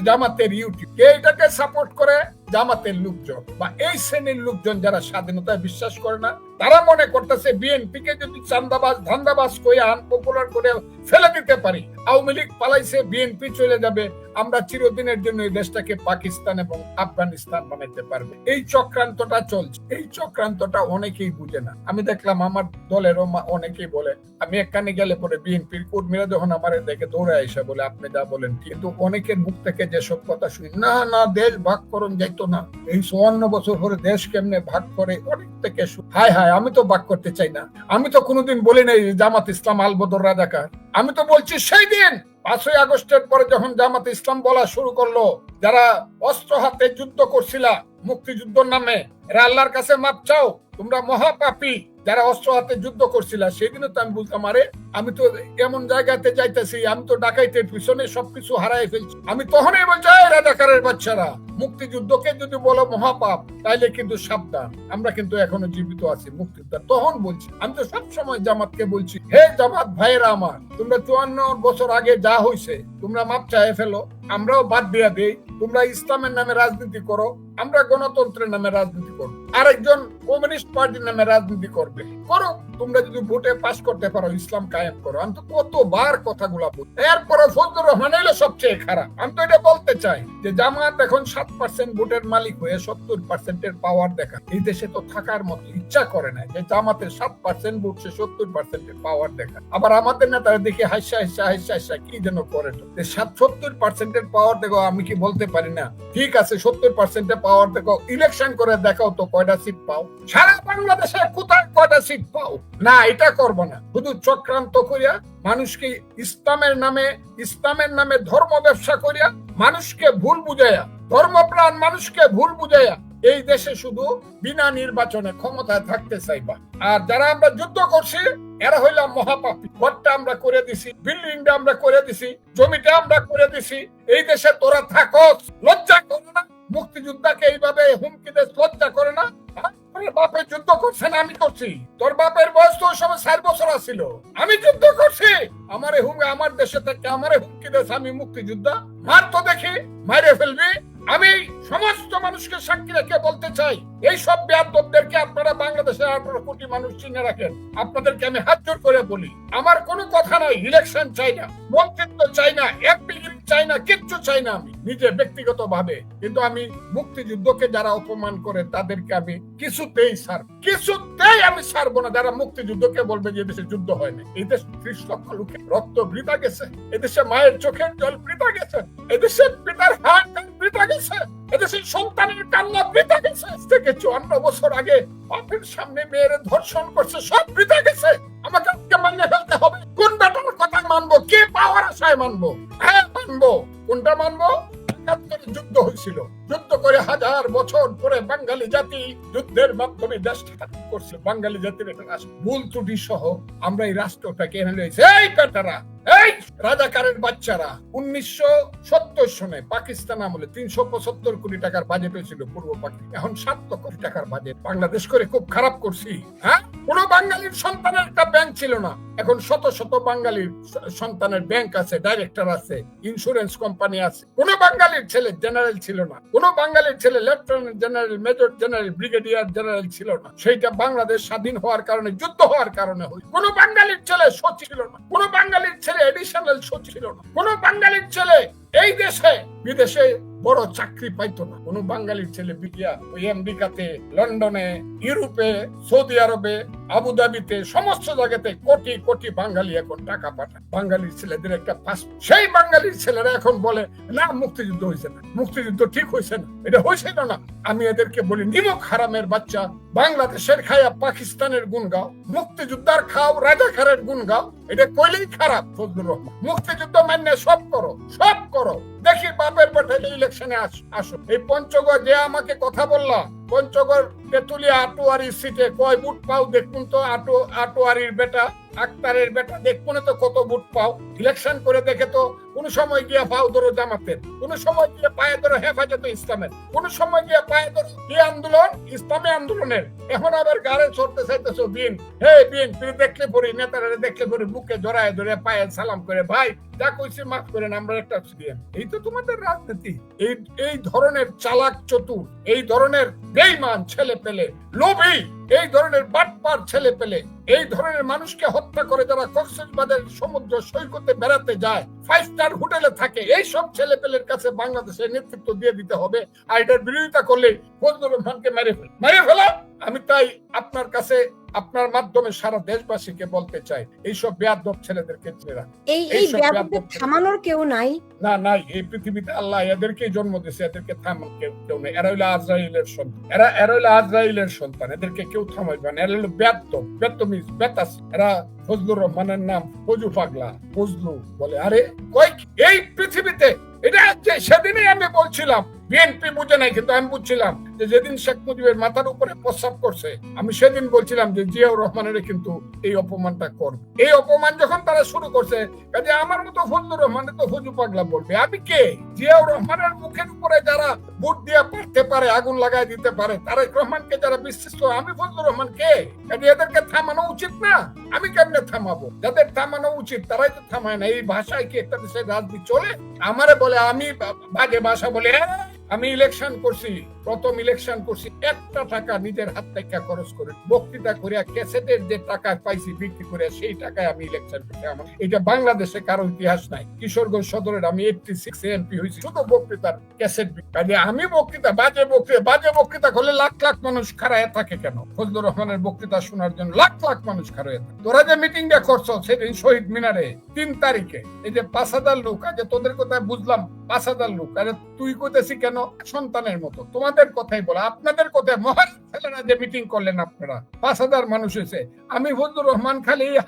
জামাতের ইউটিউব। কে এটাকে সাপোর্ট করে? জামাতের লোকজন বা এই শ্রেণীর লোকজন যারা স্বাধীনতায় বিশ্বাস করে না, তারা মনে করতেছে বিএনপি কে যদি চান্দাবাজ ধান্দাবাজ কয়ে আনপপুলার করে ফেলে দিতে পারি, আওয়ামী লীগ পালাইছে, বিএনপি চলে যাবে, আমরা চিরদিনের জন্য এই দেশটাকে পাকিস্তান এবং আফগানিস্তান বানাইতে পারবে। এই চক্রান্তটা চলছে। এই চক্রান্তটা অনেকেই বুঝে না। আমি দেখলাম আমার দলেরও অনেকেই বলে, আমি একখানে গেলে পরে বিএনপির কর্মীরা যখন আমার দেখে দৌড়ে এসে বলে আপনি যা বলেন, কিন্তু অনেকের মুখ থেকে যেসব কথা শুনি, না না দেশ ভাগ করুন যাইতো না, এই 54 বছর পরে দেশ কেমনে ভাগ করে, অনেক থেকে হায় হায়, আমি তো ভাগ করতে চাই না। আমি তো কোনোদিন বলি নাই জামাত ইসলাম আলবদর রাজাকার। আমি তো বলছি সেই দিন 5ই আগস্টের পরে যখন জামাত ইসলাম বলা শুরু করলো, যারা অস্ত্র হাতে যুদ্ধ করছিল মুক্তিযুদ্ধর নামে, এরা আল্লাহর কাছে মাপ চাও, তোমরা মহাপাপী। যারা অস্ত্র হাতে যুদ্ধ করছিল সেই দিনও তো আমি বলতাম, আরে আমি তো এমন জায়গাতে যাইতেছি, আমি তো ডাকাইতের পিছনে সবকিছু হারাই ফেলছি। আমি তখনই বলছি, রাজাকারের বাচ্চারা, মুক্তিযুদ্ধকে যদি বলো মহাপাপ, তাইলে কিন্তু সাবধান, আমরা কিন্তু এখনো জীবিত আছি মুক্তিযোদ্ধা। তখন বলছি, আমি তো সবসময় জামাতকে বলছি, হে জামাত ভাইয়েরা আমার, তোমরা 54 বছর আগে যা হয়েছে তোমরা মাপ চাই ফেলো, আমরাও বাদ দিয়া দেই। তোমরা ইসলামের নামে রাজনীতি করো, আমরা গণতন্ত্রের নামে রাজনীতি করবো, আরেকজন কমিউনিস্ট পার্টির নামে রাজনীতি করবে, করো। তোমরা যদি ভোটে পাস করতে পারো, ইসলাম কায়েম করো। আমি তো কতবার কথাগুলা বলি। এরপরে ফজলুর রহমান হলো সবচেয়ে খারাপ। আমি তো এটা বলতে চাই যে জামাত এখন 7% ভোটের মালিক হয়ে 70% পাওয়ার দেখা এই দেশে তো থাকার মতো ইচ্ছা করে না, যে জামাতের 7% ভোট সে 70% পাওয়ার দেখা। আবার আমাদের নেতারা দেখে হাসা হাসা হাসা হাসা কি যেন করে, 70% পাওয়ার দেখো। আমি কি বলতে পারি না, ঠিক আছে 70% পাওয়ার দেখো, ইলেকশন করে দেখাও তো কয়টা সিট পাও, সারা বাংলাদেশে কোথায় কয়টা সিট পাও। না, এটা করবো না। শুধু চক্রান্ত করিয়া মানুষকে ইসলামের নামে ধর্ম ব্যবসা করিয়া মানুষকে ভুল বুঝাইয়া, ধর্মপ্রাণ মানুষকে ভুল বুঝাইয়া এই দেশে শুধু বিনা নির্বাচনে ক্ষমতায় থাকতে চাইবা। আর যারা আমরা যুদ্ধ করছি এরা হইলাম মহাপাপী। ঘরটা আমরা করে দিছি, বিল্ডিংটা আমরা করে দিছি, জমিটা আমরা করে দিছি, এই দেশে তোরা থাকস, লজ্জা করে না? মুক্তিযোদ্ধাকে এইভাবে হুমকি দেশ লজ্জা করে না? বাপের যুদ্ধ করছে না আমি করছি? তোর বাপের বয়স তো ওই সময় 4 বছর ছিল, আমি যুদ্ধ করছি। আমারে আমার দেশে থেকে আমারে হুমকি দেশ, আমি মুক্তিযোদ্ধা, মার তো দেখি, মাইরে ফেলবি। আমি সমস্ত মানুষকে সাক্ষী রেখে বলতে চাই, এই সব বেয়াদবদেরকে আপনারা বাংলাদেশে 18 কোটি মানুষ চিনে রাখেন। আপনাদেরকে আমি হাত জোর করে বলি, আমার কোনো কথা নাই, ইলেকশন চাই না, মন্ত্রিত্ব চাই না, এমপি চাই না, কিচ্ছু চাই না আমি নিজে ব্যক্তিগত ভাবে। কিন্তু আমি মুক্তিযুদ্ধকে যারা অপমান করে তাদেরকে আমি কিছুতেই আমি ছাড়বো না। যারা মুক্তিযুদ্ধকে বলবে যে দেশে যুদ্ধ হয় না, এই দেশে 30 লক্ষ লোকের রক্ত বৃথা গেছে, এদেশে মায়ের চোখের জল বৃথা গেছে, এদেশে পিতার হাত বৃথা গেছে, এদেশের সন্তানের কান্না বৃথা গেছে। থেকে 54 বছর আগে বাপের সামনে মেয়ের ধর্ষণ করছে, সব বৃথা গেছে। আমাকে আজকে মানিয়ে ফেলতে হবে। কোন ব্যাটার কথা মানবো? কে পাওয়ার আশায় মানবো? হ্যাঁ মানবো। কোনটা মানবো? যুদ্ধ হয়েছিল, যুদ্ধ করে 1000 বছর পরে বাঙালি জাতি যুদ্ধের মাধ্যমে দেশ স্বাধীন করছে। বাঙালি জাতির একটা ভুল ত্রুটি সহ আমরা এই রাষ্ট্রটাকে এনে লইছি। এই বেটারা, এই রাজাকারের বাচ্চারা, 1970 সনে পাকিস্তান আমলে 375 কোটি টাকার বাজেট হয়েছিল পূর্ব পাকিস্তান, এখন 7 কোটি টাকার বাজেট। বাংলাদেশ করে খুব খারাপ করছি? হ্যাঁ, কোন বাঙালির সন্তানের একটা ব্যাংক ছিল না, এখন শত শত বাঙালির সন্তানের ব্যাংক আছে, ডাইরেক্টর আছে, ইন্স্যুরেন্স কোম্পানি আছে। কোন বাঙালির ছেলে জেনারেল ছিল না, কোন বাঙালির ছেলে lieutenant general, major general, brigadier general ছিল না। সেইটা বাংলাদেশ স্বাধীন হওয়ার কারণে, যুদ্ধ হওয়ার কারণে হই। কোন বাঙালির ছেলে সচিব ছিল না, কোন বাঙালির ছেলে এডিশনাল সচিব ছিল না, কোন বাঙালির ছেলে এই দেশে বিদেশে বড় চাকরি পাইতো না। কোন বাঙালির ছেলে বিকিয়া ওই আমেরিকাতে, লন্ডনে, ইউরোপে, সৌদি আরবে, আবুধাবিতে, সমস্ত জায়গাতে কোটি কোটি বাঙালি এখন টাকা পাঠায়। বাঙালির ছেলেদের একটা সেই বাঙালির ছেলেরা এখন বলে না মুক্তিযুদ্ধ হয়েছে না, মুক্তিযুদ্ধ ঠিক হয়েছে না, এটা হয়েছিল না। আমি এদেরকে বলি নিমক হারামের বাচ্চা, বাংলাদেশের খায়া পাকিস্তানের গুণ গাও, মুক্তিযোদ্ধার খাও রাজাকারের গুণ গাও, এটা কইলেই খারাপ। ফজলুর রহমান মুক্তিযুদ্ধ মান্য সব করো, সব করো, দেখি বাপের পাঠালে ইলেকশনে আসো। এই পঞ্চগড় যে আমাকে কথা বললা, পঞ্চগড় তেতুলিয়া আটোয়ারির সিটে কয় বুট পাও দেখুন তো। আটোয়ারির বেটা, আক্তারের বেটা দেখুন তো কত বুট পাও। ইলেকশন করে দেখে তো। কোন সময় গিয়া পাও ধরো জামাতের, কোন সময় গিয়ে পায়ে ধরো হেফাজতে ইসলামের, কোন সময় গিয়ে পায়ে ধরো কি আন্দোলন, ইসলামী আন্দোলনের। এখন আবার গাড়ে চড়তে চাইতেছো বিন। হে বিন, তুই দেখলে পড়ি, নেতারা দেখলে পড়ি বুকে জড়ায় ধরে পায়ে সালাম করে ভাই যা কইছি মাফ করেন, আমরা একটা দিয়ে। এই তো তোমাদের রাজনীতি। এই ধরনের চালাক চতুর, এই ধরনের বেঈমান ছেলে পেলে, লোভী, এই ধরনের বাটপার ছেলে পেলে, এই ধরনের মানুষকে হত্যা করে যারা কক্সবাজারের সমুদ্র সৈকতে বেড়াতে যায়, 5 স্টার হোটেলে থাকে, এই সব ছেলে পেলের কাছে বাংলাদেশের নেতৃত্ব দিয়ে দিতে হবে। আর এটার বিরোধিতা করলে ফজলুর রহমানকে মেরে ফেলা। আমি তাই আপনার কাছে, আপনার মাধ্যমে সারা দেশবাসীকে বলতে চাই, এইসব বেয়াদব ছেলেদেরকে ছেড়া। এই বেয়াদবদের থামানোর কেউ নাই। না নাই, এই পৃথিবীতে আল্লাহ এদেরকে জন্ম দিয়েছে, এদেরকে থামান কেউ নেই। এরা হইলো আজরাইলের সন্তান, এরা হইলো আজরাইলের সন্তান, এদেরকে কেউ থামাইবে না। এরা হইলো বেতমিজ, বেতাস। এরা ফজলুর রহমানের নাম ফজু পাগলা, ফজলু বলে। আরে কয় এই পৃথিবীতে এটা যে সেদিনই আমি বলছিলাম, বিএনপি বুঝে নাই, কিন্তু আমি বুঝছিলাম যে যেদিন শেখ মুজিবের মাথার উপরে প্রস্রাব করছে, আমি সেদিন বলছিলাম যে জিয়াউর রহমানের কিন্তু এই অপমানটা করবে। এই অপমান যখন তারা শুরু করছে, কাজে আমার মতো ফজলুর রহমানের তো ফজু পাগলা বলবে। আমি কে? জিয়াউর রহমানের মুখের উপরে যারা বুট দিয়ে পারতে পারে, আগুন লাগাই দিতে পারে, তারেক রহমানকে যারা বিশ্বাস করে, আমি ফজলুর রহমান কে? কাজে এদেরকে থামানো উচিত না। আমি কেমনে থামাবো? যাদের থামানো উচিত তারাই তো থামায় না। এই ভাষায় কি একটা দেশের রাজনীতি চলে? আমারে বলে আমি বাজে ভাষা বলে। আমি ইলেকশন করছি, প্রথম ইলেকশন করছি 1 টাকা নিজের হাত থেকে খরচ করে, বক্তৃতা করিয়া, ক্যাসেটের যে টাকা পাইছি বিক্রি করে, সেই টাকায় আমি ইলেকশন করছি। আমার এটা বাংলাদেশে কারো ইতিহাস নাই। কিশোরগঞ্জ সদরের আমি 86 এমপি হয়েছি শুধু বক্তৃতার ক্যাসেট বিক্রি। আমি বক্তৃতা বাজে বক্তৃতা করলে লাখ লাখ মানুষ খাড়ায় থাকে কেন? ফজলুর রহমানের বক্তৃতা শোনার জন্য লাখ লাখ মানুষ খাড়ায় থাকে। তোরা যে মিটিংটা করছো সেদিন শহীদ মিনারে 3 তারিখে, এই যে 5,000 লোক, আগে তোদের কথা বুঝলাম 5,000 লোক, আরে তুই কইতেছি কেন? সন্তানের মতো তোমাদের কথাই বলা, আপনাদের কথায় মহান ছেলেরা যে মিটিং করলেন আপনারা, 5,000 মানুষ হয়েছে। আমি ফজলুর রহমান খালি এই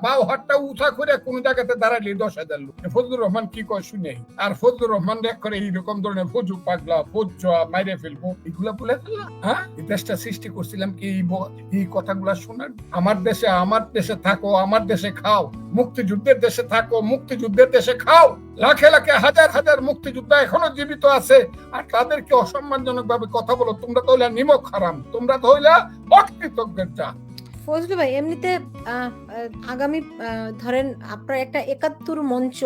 বাও হাতটা উঁচা করে কোন জায়গাতে দাঁড়ালি 10,000 লোক। ফজলুর রহমান কি কয় শুনে, আর ফজলুর রহমান দেখ করে এইরকম ধরনের ফজু পাগলা, ফজুয়া মাইরে ফেলবো, এগুলা বলে ফেললাম। হ্যাঁ, এই দেশটা সৃষ্টি করছিলাম কি এই কথাগুলা শোনার? আমার দেশে থাকো, আমার দেশে খাও, মুক্তিযুদ্ধের দেশে থাকো, মুক্তিযুদ্ধের দেশে খাও। লাখে লাখে হাজার হাজার মুক্তিযোদ্ধা এখনো জীবিত আছে, আর তাদেরকে অসম্মানজনক ভাবে কথা বলো। তোমরা তো হইলা নিমক হারাম, তোমরা তো হইলা অকৃতজ্ঞের জাত। ফজলু ভাই, এমনিতে আগামী ধরেন আপনার একটা 71 মঞ্চ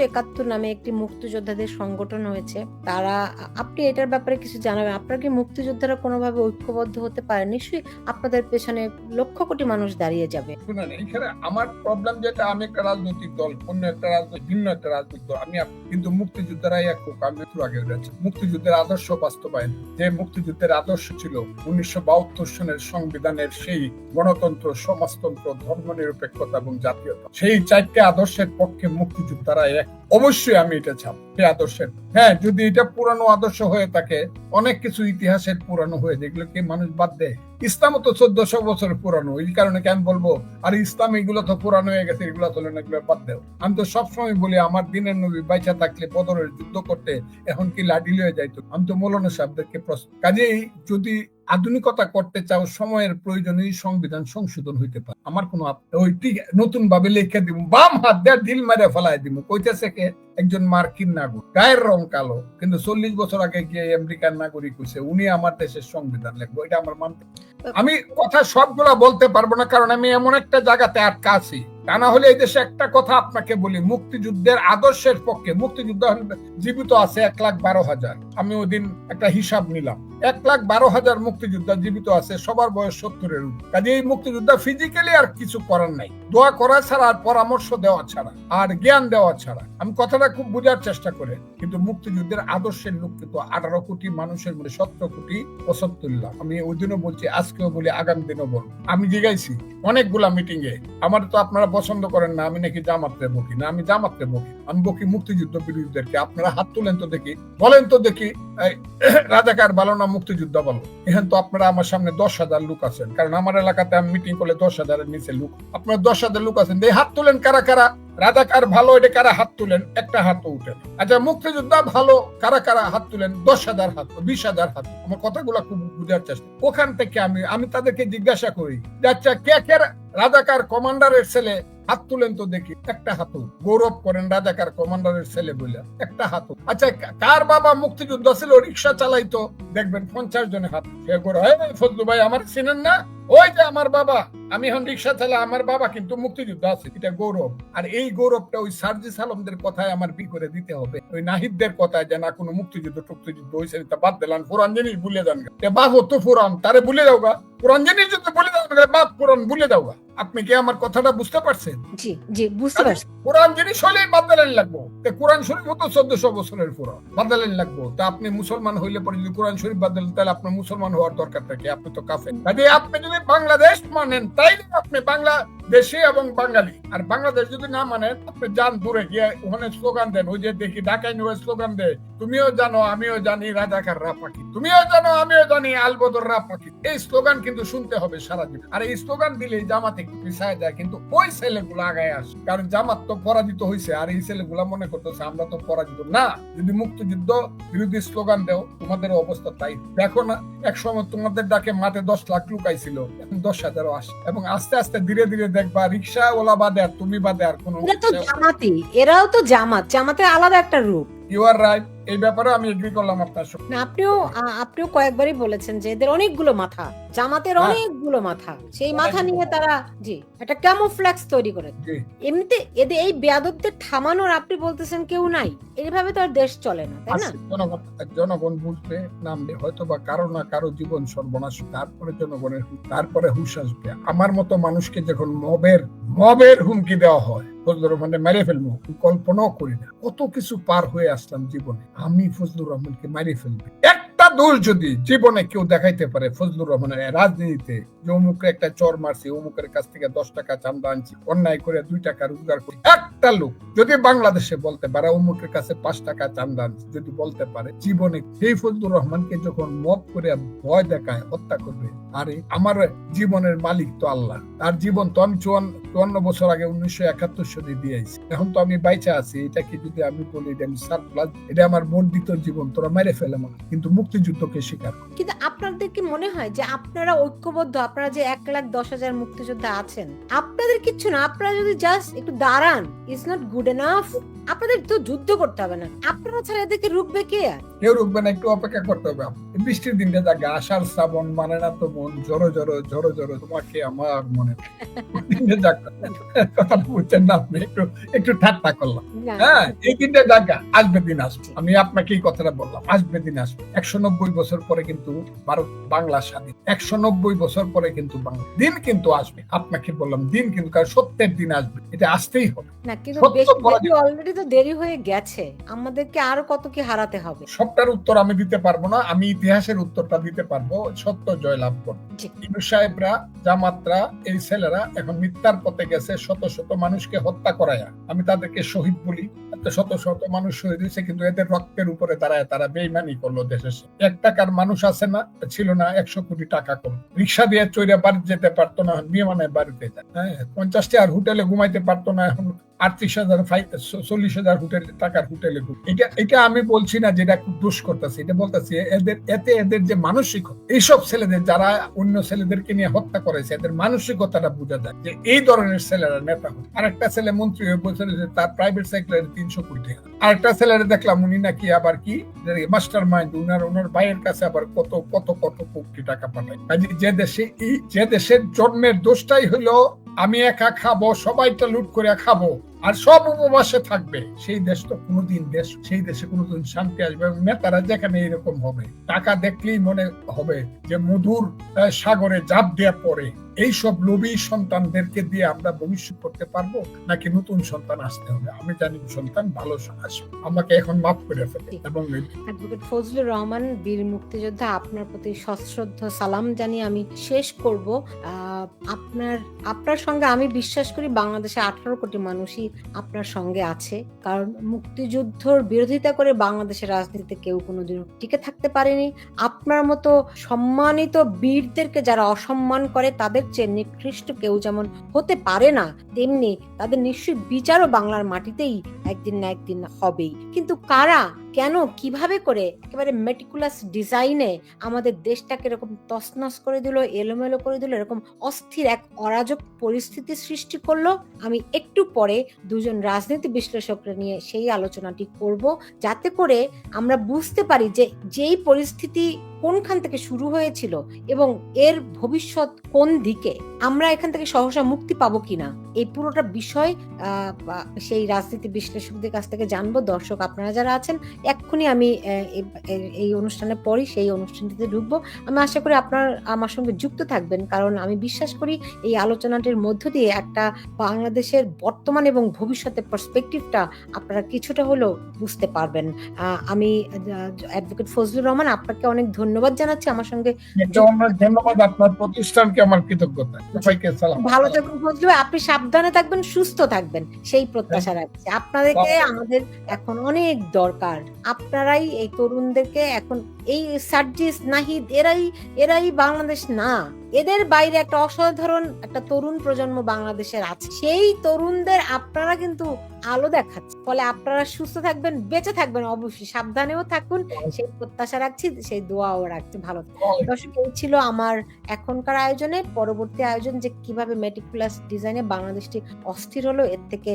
71 নামে একটি মুক্তিযোদ্ধাদের সংগঠন হয়েছে। তারা, আপনি এটার ব্যাপারে কিছু জানাবেন? আপনার কি মুক্তিযোদ্ধারা কোনোভাবে ঐক্যবদ্ধ হতে পারে? নিশ্চয়ই আপনাদের পেছনে লক্ষ কোটি মানুষ দাঁড়িয়ে যাবে। শুনেন, এইখানে আমার প্রবলেম যেটা, আমি একটা রাজনৈতিক দল, অন্য একটা রাজনৈতিক, ভিন্ন একটা রাজনৈতিক দল, আমি কিন্তু মুক্তিযোদ্ধারাই এক হোক, আমি একটু আগের ব্যাচ। মুক্তিযুদ্ধের আদর্শ বাস্তবায়ন, যে মুক্তিযুদ্ধের আদর্শ ছিল 1972 সনের সংবিধানের সেই গণতন্ত্র, সমাজতন্ত্র, ধর্মনিরপেক্ষতা এবং জাতীয়তা, সেই 4টে আদর্শের পক্ষে মুক্তিযোদ্ধারা এক। অবশ্যই আমি এটা চাপ সেই আদর্শের। হ্যাঁ, যদি এটা পুরানো আদর্শ হয়ে থাকে, অনেক কিছু ইতিহাসের পুরানো হয়ে, যেগুলোকে মানুষ বাদ দেয়। ইসলামও তো 1400 বছর পুরানো, এই কারণে কি আমি বলবো আর ইসলাম এগুলো তো পুরানো হয়ে গেছে, এগুলো তো এগুলো বাদ দেও। আমি তো সবসময় বলি, আমার দিনের নবী বাইচা থাকলে বদরের যুদ্ধ করতে এখন কি লাঠি লয়ে যাইতো। আমি তো মৌলানা সাহেবদেরকে প্রশ্ন, কাজেই যদি আধুনিকতা করতে চাও, সময়ের প্রয়োজনে সংবিধান সংশোধন হইতে পারে। আমার কোনো ওই ঠিক নতুন ভাবে লিখে দিব, বাম হাত দিয়ে ঢিল মারে ফেলাই দিব। কইতেছে কে? একজন মার্কিন নাগরিক, গায়ের রং কালো, কিন্তু 40 বছর আগে গিয়ে আমেরিকান নাগরিক হয়েছে, উনি আমার দেশের সংবিধান লিখবো, এটা আমার মানতে। আমি কথা সবগুলা বলতে পারবো না, কারণ আমি এমন একটা জায়গাতে আটকা আছি তা না হলে এই দেশে একটা কথা আপনাকে বলি, মুক্তিযুদ্ধের আদর্শের পক্ষে মুক্তিযুদ্ধ জীবিত আছে 1,12,000। আমি ওদিন একটা হিসাব নিলাম, 1,12,000 মুক্তিযোদ্ধা জীবিত আছে, সবার বয়স 70-এর উপর। কাজে এই মুক্তিযোদ্ধা ফিজিক্যালি আর কিছু করার নাই, দোয়া করা ছাড়া আর পরামর্শ দেওয়া ছাড়া আর জ্ঞান দেওয়া ছাড়া। আমি কথাটা খুব বোঝার চেষ্টা করে, কিন্তু মুক্তিযুদ্ধের আদর্শের লোক কিন্তু 18 কোটি মানুষের মধ্যে 17 কোটি 75 লাখ। আমি ওই দিনও বলছি, আজকেও বলি, আগামী দিনও বলবো। আমি জিগাইছি অনেকগুলা মিটিং এ, আমার তো আপনারা পছন্দ করেন না আমি নাকি জামাতরে বকি, না আমি জামাতরে বকি, আমি বকি মুক্তিযুদ্ধ বিরোধীদেরকে। আপনারা হাত তুলেন তো দেখি, বলেন তো দেখি, রাজাকার ভালো না মুক্তিযুদ্ধ ভালো? এখানে তো আপনারা আমার সামনে 10,000 লোক আছেন, কারণ আমার এলাকাতে আমি মিটিং করলে 10,000-এর নিচে লোক। আপনারা 10,000 লোক আছেন, এই হাত তুলেন কারা কারা রাজাকার ভালো, এটা কারা হাত তুলেন? একটা হাত উঠে। আচ্ছা, মুক্তিযোদ্ধা ভালো কারা কারা হাত তুলেন? 10,000 হাত, 20,000 হাত। আমার কথাগুলো খুব বুঝার চেষ্টা। ওখান থেকে আমি তাদেরকে জিজ্ঞাসা করি, আচ্ছা কে কে রাজাকার কমান্ডারের ছেলে হাত তুলেন তো দেখি, একটা হাত। গৌরব করেন রাজাকার কমান্ডারের ছেলে বলে, একটা হাত। আচ্ছা, কার বাবা মুক্তিযুদ্ধ ছিল, রিক্সা চালাইতো, দেখবেন 50 জনের হাত। ফজলু ভাই আমার চিনেন না? ওই যে আমার বাবা, আমি এখন রিক্সা চালা, আমার বাবা কিন্তু মুক্তিযুদ্ধ আছে। এটা গৌরব। আর এই গৌরবটা ওই সার্জিস আলমদের কথায় আমার বি করে দিতে হবে, ওই নাহিদদের কথায় যে না কোনো মুক্তিযুদ্ধ টুক্তিযুদ্ধ হয়েছে, বাদ দিলাম। পুরান জিনিস ভুলে যান, বাপ তো পুরান, তারে ভুলে যাও গা। পুরান জিনিস যদি ভুলে যাও, বাপ পুরান ভুলে যাও গা। আপনি কি আমার কথাটা বুঝতে পারছেন? জি জি, বুঝতে পারছি। কোরআন জিনিস হলেই বাদালেন লাগবো। কোরআন শরীফ তো 1400 বছরের পুরাণ, বাদালেন লাগবো। তা আপনি মুসলমান হইলে পরে যদি কোরআন শরীফ বাদালেন, তাহলে আপনার মুসলমান হওয়ার দরকার থাকে, আপনি তো কাফের। কাজে আপনি যদি বাংলাদেশ মানেন, তাইলে আপনি বাংলাদেশী এবং বাঙালি। আর বাংলাদেশ যদি না মানেন, আপনি যান দূরে গিয়ে ওখানে স্লোগান দেন। ওই যে দেখি ঢাকায় নিয়ে স্লোগান দেয়, তুমিও জানো আমিও জানি রাজাকাররা পাখি, তুমিও জানো আমিও জানি আলবদররা পাখি। এই স্লোগান কিন্তু শুনতে হবে সারাদিন। আর এই স্লোগান দিলে জামাত একটু পিছায় যায়, কিন্তু ওই ছেলেগুলো আগায় আসে, কারণ জামাত তো পরাজিত হয়েছে। আর এই ছেলেগুলা মনে করতেছে আমরা তো পরাজিত না। যদি মুক্তিযুদ্ধ বিরোধী স্লোগান দেও, তোমাদের অবস্থা তাই। দেখো না, এক সময় তোমাদের ডাকে মাঠে 10 লাখ লোক আইছিল, এখন 10,000 আসে। এবং আস্তে আস্তে ধীরে ধীরে দেখবা রিক্সা ওলা বাদে আর তুমি বাদে আর কোনো। এরা তো জামাতি, এরাও তো জামাতের আলাদা একটা রূপ। ইউ আর রাইট, এই ব্যাপারে আমি এগ্রি করলাম আপনার সাথে। না, আপনিও কয়েকবারই বলেছেন যে এদের অনেকগুলো মাথা, জামাতের অনেকগুলো মাথা, সেই মাথা নিয়ে তারা জি একটা ক্যামোফ্লেক্স তৈরি করে। এমনিতে এদের এই বেয়াদবদের থামানোর আপনি বলতেছেন কেউ নাই, এইভাবে তো আর দেশ চলে না, তাই না? জনগণ বুঝবে, নামবে, হয়তো বা কারো না কারো জীবন সর্বনাশ, তারপরে জনগণের তারপরে হুঁশ আসবে। আমার মতো মানুষকে যখন মবের হুমকি দেওয়া হয়, ফজলুর রহমানকে মেরে ফেলবো, কল্পনাও করি না। কত কিছু পার হয়ে আসলাম জীবনে, আমি ফজলুর রহমানকে মেরে ফেলবো। একটা দোষ যদি জীবনে কেউ দেখাইতে পারে ফজলুর রহমানের রাজনীতিতে, যে অমুকের একটা চর মারছি, অমুকের কাছ থেকে 10 টাকা চান্দা আনছি, অন্যায় করে 2 টাকা রোজগার করি, একটা লোক যদি বাংলাদেশে বলতে পারে অমুকের কাছে 5 টাকা চান্দা আনছি, যদি বলতে পারে জীবনে, সেই ফজলুর রহমানকে যখন মত করে ভয় দেখায়, হত্যা করবে, আরে আমার জীবনের মালিক তো আল্লাহ। তার জীবন তো আমি 54 বছর আগে 1971 সালে দিয়েছি, এখন তো আমি বাইচা আছি। এটাকে যদি আমি বলি এটা আমি সারপ্লাস, এটা আমার বর্ধিত জীবন, তোরা মেরে ফেলে মনে, কিন্তু মুক্তিযুদ্ধকে স্বীকার। কিন্তু আপনাদের কি মনে হয় যে আপনারা ঐক্যবদ্ধ, আপনারা যে 1,10,000 মুক্তিযোদ্ধা আছেন, আপনাদের কিচ্ছু না, আপনারা যদি জাস্ট একটু দাঁড়ান, ইটস নট গুড এনাফ? আপনাদের তো যুদ্ধ করতে হবে না, আপনারা ছাড়া এদেরকে রুখবে কে? আর কেউ রুখবে না, একটু অপেক্ষা করতে হবে। বৃষ্টির দিনটা জায়গা, আষাঢ় শ্রাবণ মানে না তো মন, জড়ো জড়ো জড়ো জড়ো তোমাকে আমার মনে। কথা বুঝছেন না আপনি? একটু ঠাট্টা করলাম। হ্যাঁ, এই দিনটা জায়গা, আসবে দিন আসবে। আমি আপনাকে এই কথাটা বললাম, আসবে দিন আসবে। 190 বছর পরে কিন্তু ভারত বাংলা স্বাধীন, 190 বছর পরে কিন্তু বাংলা দিন কিন্তু আসবে। আপনাকে বললাম দিন কিন্তু, কারণ সত্যের দিন আসবে, এটা আসতেই হবে না। কিন্তু অলরেডি তো দেরি হয়ে গেছে, আমাদেরকে আরো কত কি হারাতে হবে। সবটার উত্তর আমি দিতে পারবো না, আমি ইতিহাসের উত্তরটা দিতে পারবো। সত্য জয়লাভ করবে। ইউনূস সাহেবরা, জামাতরা, এই ছেলেরা এখন মিথ্যার পথে গেছে, শত শত মানুষকে হত্যা করায়া। আমি তাদেরকে শহীদ বলি, শত শত মানুষ শহীদ হয়েছে, কিন্তু এদের রক্তের উপরে দাঁড়ায় তারা বেইমানি করলো দেশে। 1 টাকার মানুষ আছে না, ছিল না 100 কোটি টাকা করলো। রিক্সা দিয়ে চৈরা বাড়ি যেতে পারতো না, বিমানে বাড়িতে যায়। হ্যাঁ, 50 আর হোটেলে ঘুমাইতে পারতো না, এখন 38,000 40,000 টাকার হোটেলে। এটা আমি বলছি না যেটা খুব দোষ করতেছে, এটা বলতেছি এদের যে মানসিকতা, এইসব ছেলেদের যারা অন্য ছেলেদেরকে নিয়ে হত্যা করেছে, এদের মানসিকতাটা বোঝা যায় যে এই ধরনের ছেলেরা নেতা হয়। আরেকটা ছেলে মন্ত্রী হয়ে বলছে যে তার প্রাইভেট সেক্টরে 300 কোটি টাকা। আরেকটা ছেলেরা দেখলাম উনি নাকি আবার কি মাস্টার মাইন্ড, ওনার ভাইয়ের কাছে আবার কত কত কত কোটি টাকা পাঠায়। যে দেশের জন্মের দোষটাই হলো আমি একা খাবো, সবাই তো লুট করে খাবো, আর সব উপবাসে থাকবে, সেই দেশ তো কোনোদিন সেই দেশে কোনোদিন শান্তি আসবে। এবং নেতারা যেখানে এরকম হবে, টাকা দেখলেই মনে হবে যে মধুর সাগরে ঝাঁপ দেওয়া পড়ে। এইসব লোভী সন্তানদেরকে দিয়ে আমরা ভবিষ্যৎ করতে পারবো, নাকি নতুন সন্তান আসতে হবে? আমি জানি সন্তান ভালো আসবে, আমাকে এখন মাফ করে ফেলে। এবং অ্যাডভোকেট ফজলুর রহমান, বীর মুক্তিযোদ্ধা, আপনার প্রতি সশ্রদ্ধ সালাম জানিয়ে আমি শেষ করব। আপনার সঙ্গে আমি বিশ্বাস করি বাংলাদেশে 18 কোটি মানুষই আপনার সঙ্গে আছে, কারণ মুক্তিযুদ্ধর বিরোধিতা করে বাংলাদেশের রাজনীতিতে কেউ কোনোদিন টিকে থাকতে পারেনি। আপনার মতো সম্মানিত বীরদেরকে যারা অসম্মান করে, তাদের চেয়ে নিকৃষ্ট কেউ যেমন হতে পারে না, তেমনি তাদের নিশ্চয়ই বিচারও বাংলার মাটিতেই একদিন না একদিন হবেই। কিন্তু কারা, কেন, কিভাবে করে একেবারে মেটিকুলাস ডিজাইনে আমাদের দেশটাকে এরকম তছনছ করে দিল, এলোমেলো করে দিল, এরকম অস্থির এক অরাজক পরিস্থিতি সৃষ্টি করলো, আমি একটু পরে দুজন রাজনীতি বিশ্লেষকরা নিয়ে সেই আলোচনাটি করব, যাতে করে আমরা বুঝতে পারি যে যেই পরিস্থিতি কোনখান থেকে শুরু হয়েছিল এবং এর ভবিষ্যৎ কোন দিকে, আমরা এখান থেকে সহসা মুক্তি পাবো কিনা, এই পুরোটা বিষয় সেই রাজনীতি বিশ্লেষকদের কাছ থেকে জানবো। দর্শক আপনারা যারা আছেন, এক্ষুনি আমি এই অনুষ্ঠানের পরই সেই অনুষ্ঠানটিতে ঢুকবো। আমি আশা করি আপনার আমার সঙ্গে যুক্ত থাকবেন, কারণ আমি বিশ্বাস করি এই আলোচনাটির মধ্য দিয়ে একটা বাংলাদেশের বর্তমান এবং ভবিষ্যতের পার্সপেক্টিভটা আপনারা কিছুটা হলেও বুঝতে পারবেন। আমি অ্যাডভোকেট ফজলুর রহমান, আপনাকে অনেক ধন্যবাদ জানাচ্ছি আমার সঙ্গে। ধন্যবাদ, আপনার প্রতিষ্ঠানকে আমার কৃতজ্ঞতা। সবাইকে সালাম। ভালো থাকবেন ফজলু, আপনি সাবধানে থাকবেন, সুস্থ থাকবেন, সেই প্রত্যাশা রাখছি। আপনাদেরকে আমাদের এখন অনেক দরকার। আপনারাই এই তরুণদেরকে এখন, এই সার্জিস নাহিদ এরাই বাংলাদেশ না, এদের বাইরে একটা অসাধারণ একটা তরুণ প্রজন্ম বাংলাদেশের আছে। সেই তরুণদের আপনারা কিন্তু আলো দেখাচ্ছে। ফলে আপনারা সুস্থ থাকবেন, বেঁচে থাকবেন, অবশ্যই সাবধানেও থাকুন, সেই প্রত্যাশা রাখছি, সেই দোয়াও রাখছি। ভালো দর্শক, এই ছিল আমার এখনকার আয়োজনে। পরবর্তী আয়োজন যে কিভাবে মেটিকুলাস ডিজাইনে বাংলাদেশটি অস্থির হলো, এর থেকে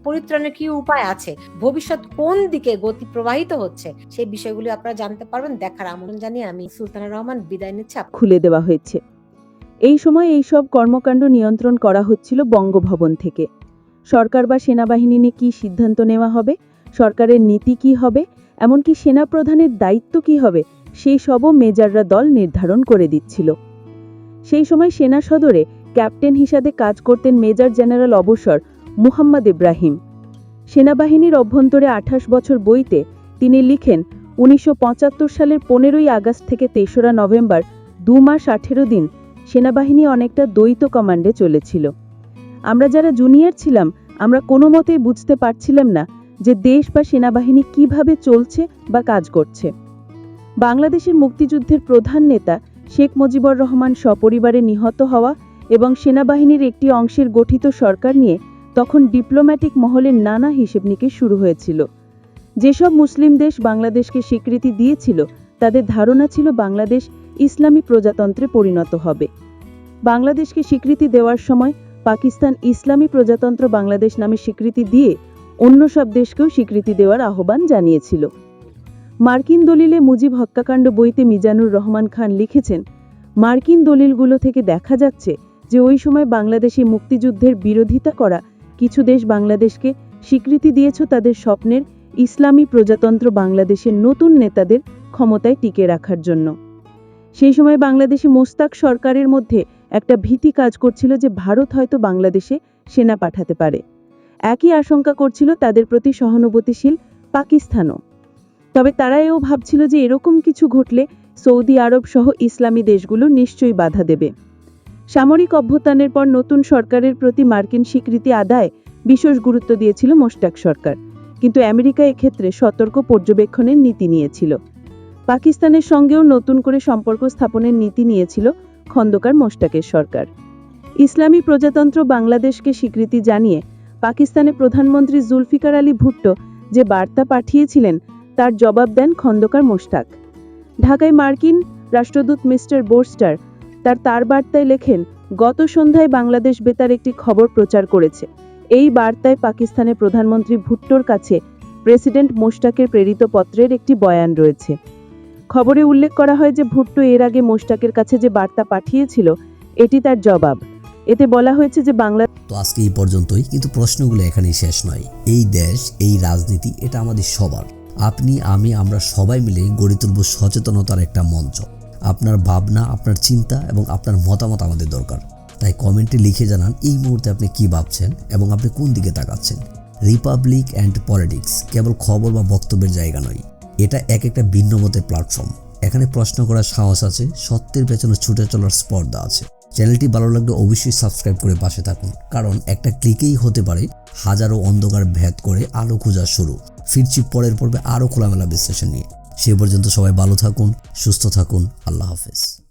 পরিত্রাণের কি উপায় আছে, ভবিষ্যৎ কোন দিকে গতি প্রবাহিত হচ্ছে, সেই বিষয়গুলি আপনারা জানতে পারবেন। দেখার আমন্ত্রণ জানিয়ে আমি সুলতানা রহমান বিদায় নিচ্ছি। খুলে দেওয়া হয়েছে। এই সময় এই সব কর্মকাণ্ড নিয়ন্ত্রণ করা হচ্ছিল বঙ্গভবন থেকে। সরকার বা সেনাবাহিনী নিয়ে কী সিদ্ধান্ত নেওয়া হবে, সরকারের নীতি কি হবে, এমনকি সেনাপ্রধানের দায়িত্ব কি হবে, সেই সবও মেজররা দল নির্ধারণ করে দিচ্ছিল। সেই সময় সেনা সদরে ক্যাপ্টেন হিসাবে কাজ করতেন মেজর জেনারেল অবসর মুহাম্মদ ইব্রাহিম। সেনাবাহিনীর অভ্যন্তরে 28 বছর বইতে তিনি লিখেন, 1975 সালের 15ই আগস্ট থেকে 3রা নভেম্বর 2 মাস 18 দিন সেনাবাহিনী অনেকটা দ্বৈত কমান্ডে চলেছিল। আমরা যারা জুনিয়র ছিলাম, আমরা কোনো মতেই বুঝতে পারছিলাম না যে দেশ বা সেনাবাহিনী কিভাবে চলছে বা কাজ করছে। বাংলাদেশের মুক্তিযুদ্ধের প্রধান নেতা শেখ মুজিবুর রহমান সপরিবারে নিহত হওয়া এবং সেনাবাহিনীর একটি অংশের গঠিত সরকার নিয়ে তখন ডিপ্লোম্যাটিক মহলের নানা হিসেব নিকেশ শুরু হয়েছিল। যেসব মুসলিম দেশ বাংলাদেশকে স্বীকৃতি দিয়েছিল, তাদের ধারণা ছিল বাংলাদেশ ইসলামী প্রজাতন্ত্রে পরিণত হবে। বাংলাদেশকে স্বীকৃতি দেওয়ার সময় পাকিস্তান ইসলামী প্রজাতন্ত্র বাংলাদেশ নামে স্বীকৃতি দিয়ে অন্য সব দেশকেও স্বীকৃতি দেওয়ার আহ্বান জানিয়েছিল। মার্কিন দলিলে মুজিব হত্যাকাণ্ড বইতে মিজানুর রহমান খান লিখেছেন, মার্কিন দলিলগুলো থেকে দেখা যাচ্ছে যে ওই সময় বাংলাদেশে মুক্তিযুদ্ধের বিরোধিতা করা কিছু দেশ বাংলাদেশকে স্বীকৃতি দিয়েছে তাদের স্বপ্নের ইসলামী প্রজাতন্ত্র বাংলাদেশের নতুন নেতাদের ক্ষমতায় টিকে রাখার জন্য। সেই সময় বাংলাদেশে মোস্তাক সরকারের মধ্যে একটা ভীতি কাজ করছিল যে ভারত হয়তো বাংলাদেশে সেনা পাঠাতে পারে। একই আশঙ্কা করছিল তাদের প্রতি সহানুভূতিশীল পাকিস্তানও। তবে তারা এও ভাবছিল যে এরকম কিছু ঘটলে সৌদি আরব সহ ইসলামী দেশগুলো নিশ্চয়ই বাধা দেবে। সামরিক অভ্যুত্থানের পর নতুন সরকারের প্রতি মার্কিন স্বীকৃতি আদায় বিশেষ গুরুত্ব দিয়েছিল মোস্তাক সরকার, কিন্তু আমেরিকা এক্ষেত্রে সতর্ক পর্যবেক্ষণের নীতি নিয়েছিল। পাকিস্তানের সঙ্গেও নতুন করে সম্পর্ক স্থাপনের নীতি নিয়েছিল খন্দকার মোশতাকের সরকার। ইসলামী প্রজাতন্ত্র বাংলাদেশকে স্বীকৃতি জানিয়ে পাকিস্তানের প্রধানমন্ত্রী জুলফিকার আলী ভুট্টো যে বার্তা পাঠিয়েছিলেন, তার জবাব দেন খন্দকার মোশতাক। ঢাকায় মার্কিন রাষ্ট্রদূত মিস্টার বোরস্টার তার বার্তায় লেখেন, গত সন্ধ্যায় বাংলাদেশ বেতার একটি খবর প্রচার করেছে। এই বার্তায় পাকিস্তানের প্রধানমন্ত্রী ভুট্টোর কাছে প্রেসিডেন্ট মোশতাকের প্রেরিত পত্রের একটি বয়ান রয়েছে। খবরে উল্লেখ করা হয় যে ভুট্টো এর আগে মোশতাকের কাছে যে বার্তা পাঠিয়েছিল, এটি তার জবাব। এতে বলা হয়েছে যে বাংলা তো আজকে এই পর্যন্তই, কিন্তু প্রশ্নগুলো এখানেই শেষ নয়। এই দেশ, এই রাজনীতি, এটা আমাদের সবার। আপনি, আমি, আমরা সবাই মিলে গড়ে তুলব সচেতনতার একটা মঞ্চ। আপনার ভাবনা, আপনার চিন্তা এবং আপনার মতামত আমাদের দরকার। তাই কমেন্টে লিখে জানান এই মুহূর্তে আপনি কি ভাবছেন এবং আপনি কোন দিকে তাকাচ্ছেন। রিপাবলিক অ্যান্ড পলিটিক্স কেবল খবর বা বক্তব্যের জায়গা নয়, এটা একটা ভিন্ন মতের প্ল্যাটফর্ম। এখানে প্রশ্ন করার সাহস আছে, সত্যের পেছনে ছুটে চলার স্পর্ধা আছে। চ্যানেলটি ভালো লাগলে অবশ্যই সাবস্ক্রাইব করে পাশে থাকুন, কারণ একটা ক্লিকেই হতে পারে হাজারো অন্ধকার ভেদ করে আলো খোঁজা শুরু। ফিরছি পরের পর্বে আরও খোলামেলা বিশ্লেষণ নিয়ে। সে পর্যন্ত সবাই ভালো থাকুন, সুস্থ থাকুন। আল্লাহ হাফেজ।